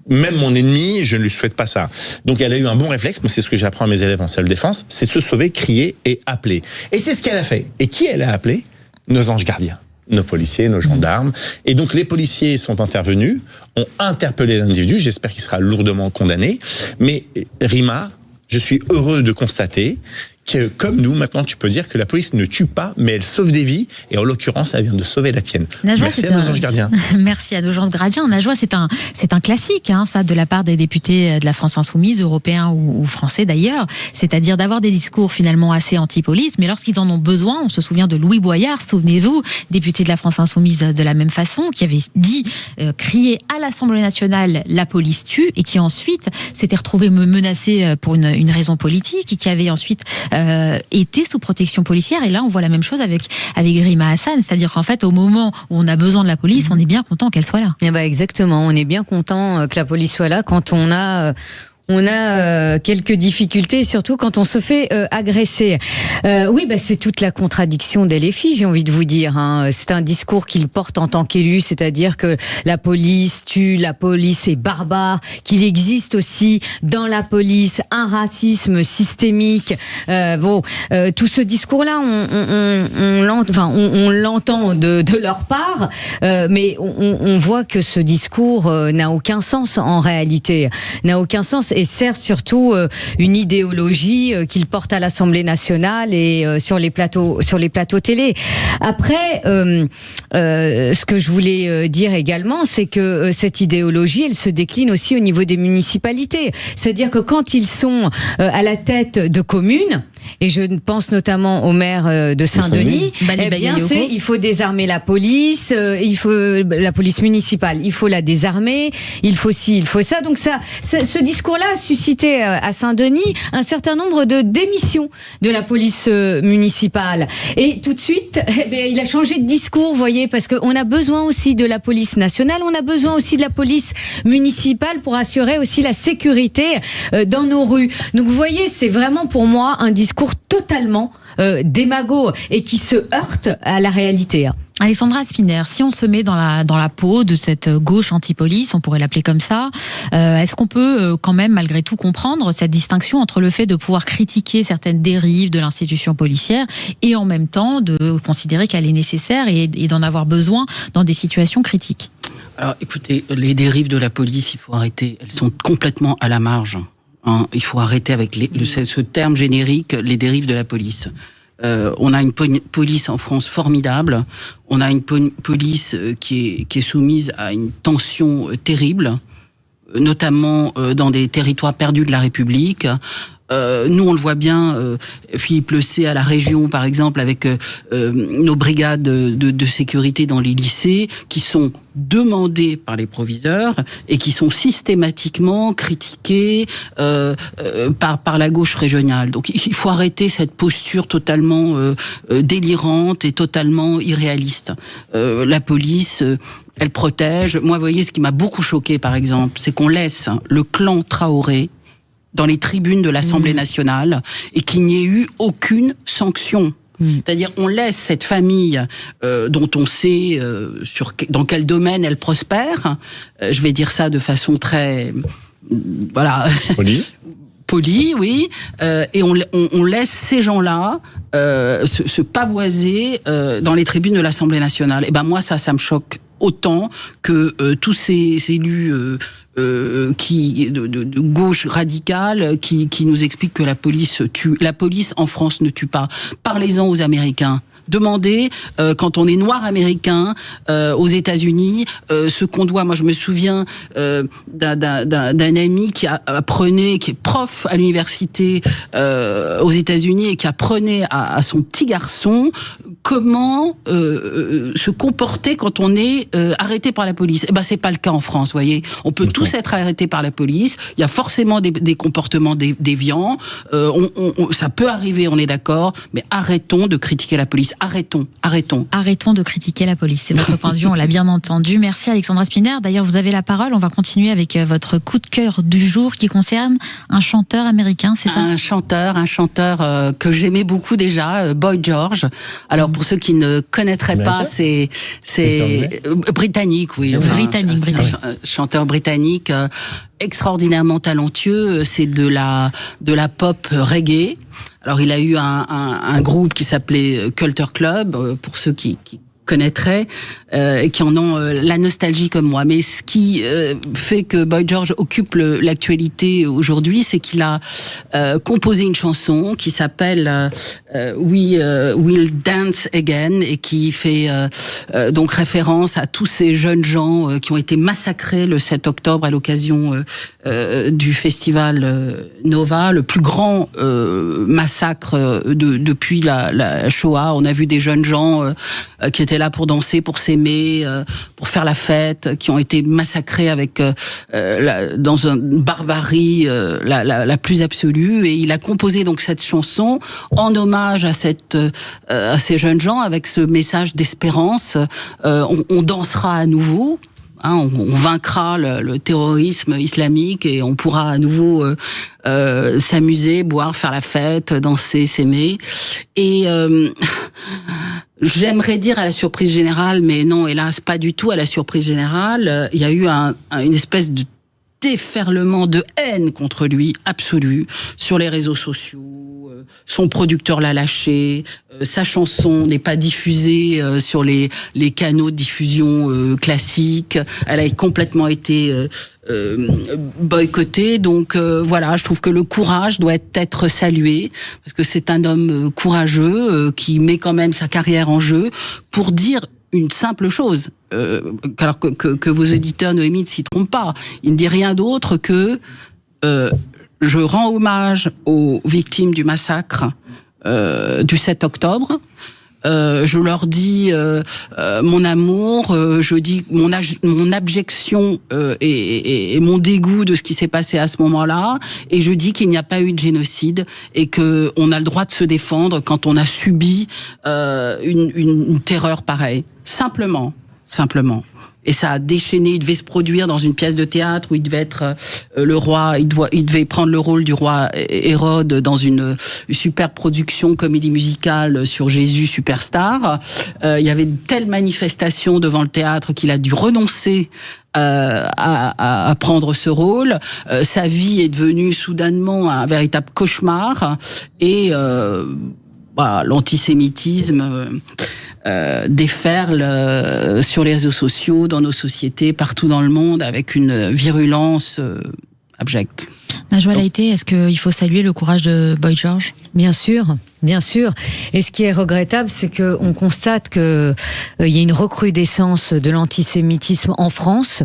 même mon ennemi, je ne lui souhaite pas ça. Donc elle a eu un bon réflexe, moi c'est ce que j'apprends à mes élèves en self-défense, c'est de se sauver, crier et appeler. Et c'est ce qu'elle a fait. Et qui elle a appelé? Nos anges gardiens, nos policiers, nos gendarmes. Et donc les policiers sont intervenus, ont interpellé l'individu, j'espère qu'il sera lourdement condamné. Mais Rima, je suis heureux de constater que, comme nous, maintenant, tu peux dire que la police ne tue pas, mais elle sauve des vies. Et en l'occurrence, elle vient de sauver la tienne. Najwa, merci à nos anges gardiens. Merci à nos anges gardiens. Najwa, c'est un classique, ça, de la part des députés de la France Insoumise, européens ou français d'ailleurs. C'est-à-dire d'avoir des discours finalement assez anti-police, mais lorsqu'ils en ont besoin, on se souvient de Louis Boyard, souvenez-vous, député de la France Insoumise de la même façon, qui avait dit, crier à l'Assemblée nationale, la police tue, et qui ensuite s'était retrouvé menacé pour une raison politique, et qui avait ensuite étaient sous protection policière. Et là, on voit la même chose avec Grima Hassan. C'est-à-dire qu'en fait, au moment où on a besoin de la police, on est bien content qu'elle soit là. Eh ben exactement, on est bien content que la police soit là quand on a quelques difficultés, surtout quand on se fait agresser. Oui, c'est toute la contradiction d'LFI, j'ai envie de vous dire. C'est un discours qu'il porte en tant qu'élu, c'est-à-dire que la police tue, la police est barbare, qu'il existe aussi dans la police un racisme systémique. Tout ce discours-là, on l'entend de leur part, mais on voit que ce discours n'a aucun sens en réalité, n'a aucun sens. Et sert surtout une idéologie qu'il porte à l'Assemblée nationale et sur les plateaux télé. Après, ce que je voulais dire également, c'est que cette idéologie, elle se décline aussi au niveau des municipalités. C'est-à-dire que quand ils sont à la tête de communes, et je pense notamment au maire de Saint-Denis, il faut désarmer la police, il faut la police municipale, il faut la désarmer, il faut ci, il faut ça. Donc ce discours-là a suscité à Saint-Denis un certain nombre de démissions de la police municipale. Et tout de suite, il a changé de discours, vous voyez, parce qu'on a besoin aussi de la police nationale, on a besoin aussi de la police municipale pour assurer aussi la sécurité dans nos rues. Donc vous voyez, c'est vraiment pour moi un discours totalement démago et qui se heurte à la réalité. Alexandra Spinner, si on se met dans la peau de cette gauche anti-police, on pourrait l'appeler comme ça, est-ce qu'on peut quand même malgré tout comprendre cette distinction entre le fait de pouvoir critiquer certaines dérives de l'institution policière et en même temps de considérer qu'elle est nécessaire et d'en avoir besoin dans des situations critiques? Alors écoutez, les dérives de la police, il faut arrêter, elles sont complètement à la marge. Il faut arrêter avec ce terme générique, les dérives de la police. On a une police en France formidable. On a une police qui est soumise à une tension terrible, notamment dans des territoires perdus de la République. Nous, on le voit bien, Philippe Lecé à la région, par exemple, avec nos brigades de sécurité dans les lycées, qui sont demandées par les proviseurs et qui sont systématiquement critiquées par la gauche régionale. Donc, il faut arrêter cette posture totalement délirante et totalement irréaliste. La police, elle protège. Moi, vous voyez, ce qui m'a beaucoup choqué, par exemple, c'est qu'on laisse le clan Traoré dans les tribunes de l'Assemblée nationale et qu'il n'y ait eu aucune sanction. C'est-à-dire, on laisse cette famille dont on sait dans quel domaine elle prospère, je vais dire ça de façon très... Poli, oui, et on laisse ces gens-là se pavoiser dans les tribunes de l'Assemblée nationale. Et ben moi, ça me choque autant que tous ces élus de gauche radicale qui nous expliquent que la police tue. La police en France ne tue pas. Parlez-en aux Américains. Demandez, quand on est noir américain aux États-Unis, ce qu'on doit. Moi, je me souviens d'un ami qui est prof à l'université aux États-Unis et qui apprenait à son petit garçon comment se comporter quand on est arrêté par la police. Eh ben, c'est pas le cas en France, vous voyez. On peut tous être arrêtés par la police. Il y a forcément des comportements déviants. Ça peut arriver, on est d'accord, mais arrêtons de critiquer la police. Arrêtons. Arrêtons de critiquer la police. C'est votre point de vue, on l'a bien entendu. Merci Alexandra Spinner. D'ailleurs, vous avez la parole. On va continuer avec votre coup de cœur du jour qui concerne un chanteur américain, c'est ça ? Un chanteur que j'aimais beaucoup déjà, Boy George. Alors, pour ceux qui ne connaîtraient pas, c'est britannique, oui. Britannique. Chanteur britannique extraordinairement talentueux. C'est de la pop reggae. Alors, il a eu un groupe qui s'appelait Culture Club, pour ceux qui connaîtraient, et qui en ont la nostalgie comme moi. Mais ce qui fait que Boy George occupe l'actualité aujourd'hui, c'est qu'il a composé une chanson qui s'appelle We'll Dance Again, et qui fait donc référence à tous ces jeunes gens qui ont été massacrés le 7 octobre à l'occasion du festival Nova, le plus grand massacre depuis la Shoah. On a vu des jeunes gens qui étaient là pour danser, pour s'aimer, pour faire la fête, qui ont été massacrés avec dans une barbarie la plus absolue. Et il a composé donc cette chanson en hommage à ces jeunes gens avec ce message d'espérance. On dansera à nouveau. On vaincra le terrorisme islamique et on pourra à nouveau s'amuser, boire, faire la fête, danser, s'aimer. Et j'aimerais dire à la surprise générale, mais non, hélas, pas du tout à la surprise générale. Il y a eu une espèce de déferlement de haine contre lui, absolu, sur les réseaux sociaux. Son producteur l'a lâché, sa chanson n'est pas diffusée sur les canaux de diffusion classiques, elle a complètement été boycottée. Donc voilà, je trouve que le courage doit être salué, parce que c'est un homme courageux qui met quand même sa carrière en jeu pour dire une simple chose, alors que vos auditeurs, Noémie, ne s'y trompent pas. Il ne dit rien d'autre que je rends hommage aux victimes du massacre du 7 octobre. Je leur dis mon amour, je dis mon abjection et mon dégoût de ce qui s'est passé à ce moment-là, et je dis qu'il n'y a pas eu de génocide et que on a le droit de se défendre quand on a subi une terreur pareille. Simplement. Et ça a déchaîné. Il devait se produire dans une pièce de théâtre où il devait être le roi. Il devait prendre le rôle du roi Hérode dans une super production comédie musicale sur Jésus superstar. Il y avait une telle manifestation devant le théâtre qu'il a dû renoncer à prendre ce rôle. Sa vie est devenue soudainement un véritable cauchemar. Et voilà, l'antisémitisme déferle sur les réseaux sociaux, dans nos sociétés, partout dans le monde, avec une virulence abjecte. Najwa Laïté, est-ce qu'il faut saluer le courage de Boy George ? Bien sûr. Et ce qui est regrettable, c'est qu'on constate qu'il y a une recrudescence de l'antisémitisme en France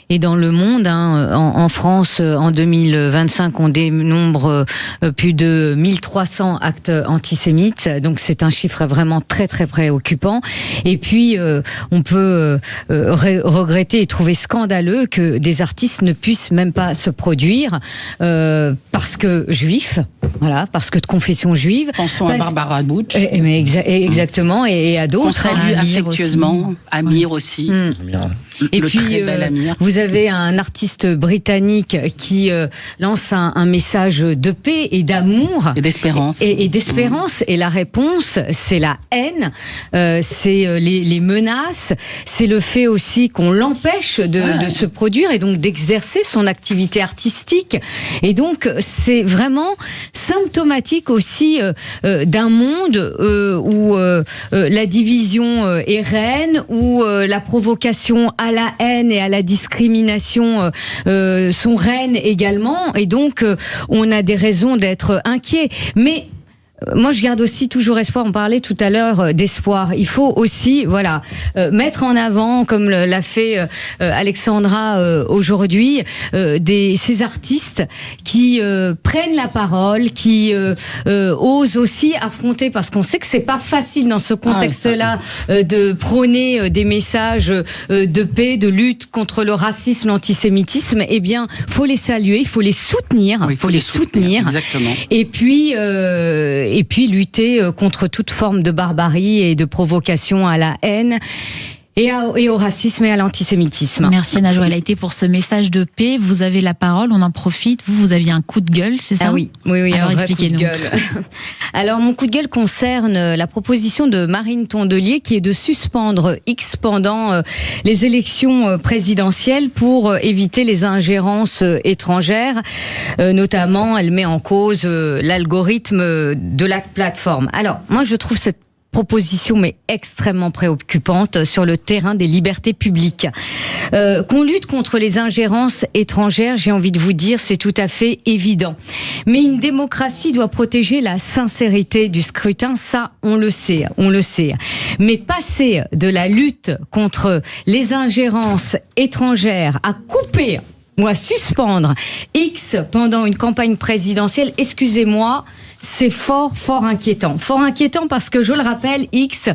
et dans le monde. En France, en 2025, on dénombre plus de 1300 actes antisémites. Donc c'est un chiffre vraiment très très préoccupant. Et puis on peut regretter et trouver scandaleux que des artistes ne puissent même pas se produire parce que juifs, voilà, parce que de confession juive. Pensons à Barbara Butch. Mais exactement, et à d'autres. On salue affectueusement Amir aussi. Et le puis, très bel Amir. Vous avez un artiste britannique qui lance un message de paix et d'amour. Et d'espérance. Et d'espérance. Et la réponse, c'est la haine, c'est les menaces, c'est le fait aussi qu'on l'empêche de se produire et donc d'exercer son activité artistique. Et donc, c'est vraiment symptomatique aussi d'un monde où la division est reine, où la provocation à la haine et à la discrimination sont reines également, et donc on a des raisons d'être inquiets. Mais moi, je garde aussi toujours espoir. On parlait tout à l'heure d'espoir. Il faut aussi, voilà, mettre en avant, comme l'a fait Alexandra aujourd'hui, ces artistes qui prennent la parole, qui osent aussi affronter, parce qu'on sait que c'est pas facile dans ce contexte-là de prôner des messages de paix, de lutte contre le racisme, l'antisémitisme. Eh bien, faut les saluer, il faut les soutenir, oui, faut les soutenir. Exactement. Et puis lutter contre toute forme de barbarie et de provocation à la haine et au racisme et à l'antisémitisme. Merci Najwa Laïté pour ce message de paix. Vous avez la parole, on en profite. Vous aviez un coup de gueule, c'est ça ? Ah oui, alors un vrai expliquez-nous. Coup de gueule. Alors mon coup de gueule concerne la proposition de Marine Tondelier qui est de suspendre X pendant les élections présidentielles pour éviter les ingérences étrangères. Notamment, elle met en cause l'algorithme de la plateforme. Alors, moi je trouve cette proposition mais extrêmement préoccupante sur le terrain des libertés publiques. Qu'on lutte contre les ingérences étrangères, j'ai envie de vous dire, c'est tout à fait évident. Mais une démocratie doit protéger la sincérité du scrutin, ça on le sait. Mais passer de la lutte contre les ingérences étrangères à couper ou à suspendre X pendant une campagne présidentielle, excusez-moi, c'est fort inquiétant. Fort inquiétant parce que, je le rappelle, X,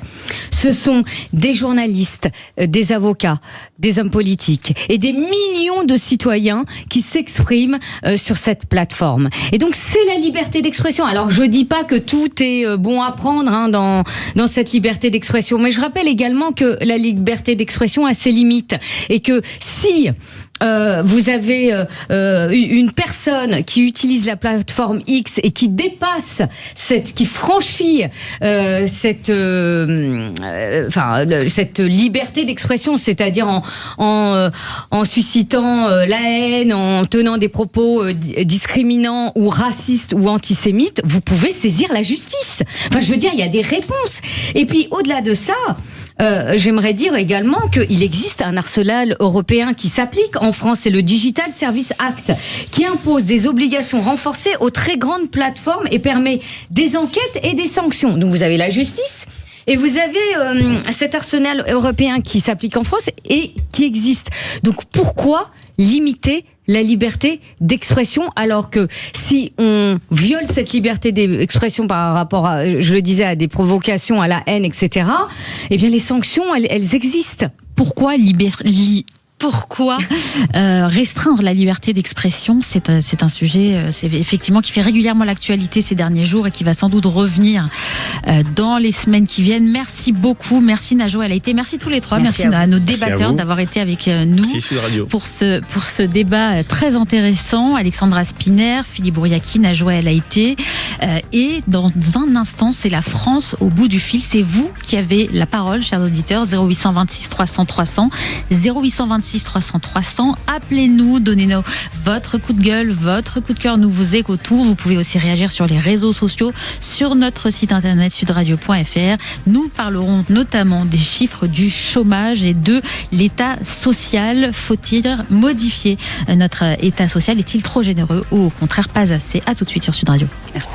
ce sont des journalistes, des avocats, des hommes politiques et des millions de citoyens qui s'expriment sur cette plateforme. Et donc, c'est la liberté d'expression. Alors, je dis pas que tout est bon à prendre dans cette liberté d'expression, mais je rappelle également que la liberté d'expression a ses limites et que si vous avez une personne qui utilise la plateforme X et qui dépasse qui franchit cette liberté d'expression, c'est-à-dire en suscitant la haine, en tenant des propos discriminants ou racistes ou antisémites, vous pouvez saisir la justice. Enfin, je veux dire, il y a des réponses. Et puis, au-delà de ça, j'aimerais dire également qu'il existe un arsenal européen qui s'applique en France, c'est le Digital Service Act, qui impose des obligations renforcées aux très grandes plateformes et permet des enquêtes et des sanctions. Donc vous avez la justice et vous avez cet arsenal européen qui s'applique en France et qui existe. Donc pourquoi limiter la liberté d'expression, alors que si on viole cette liberté d'expression par rapport à, je le disais, à des provocations, à la haine, etc., eh bien les sanctions, elles existent. Pourquoi restreindre la liberté d'expression? C'est un sujet, c'est effectivement qui fait régulièrement l'actualité ces derniers jours et qui va sans doute revenir dans les semaines qui viennent. Merci beaucoup, merci Najo Elaïté, merci tous les trois, merci à nos débatteurs d'avoir été avec nous pour ce débat très intéressant. Alexandra Spinner, Philippe Brouillaki, Najo Elaïté, et dans un instant, c'est la France au bout du fil. C'est vous qui avez la parole, chers auditeurs. 0826 300 300, 0826 300 300. Appelez-nous, donnez-nous votre coup de gueule, votre coup de cœur. Nous vous écoutons. Vous pouvez aussi réagir sur les réseaux sociaux, sur notre site internet sudradio.fr. Nous parlerons notamment des chiffres du chômage et de l'état social. Faut-il modifier notre état social? Est-il trop généreux ou au contraire pas assez? À tout de suite sur Sud Radio. Merci.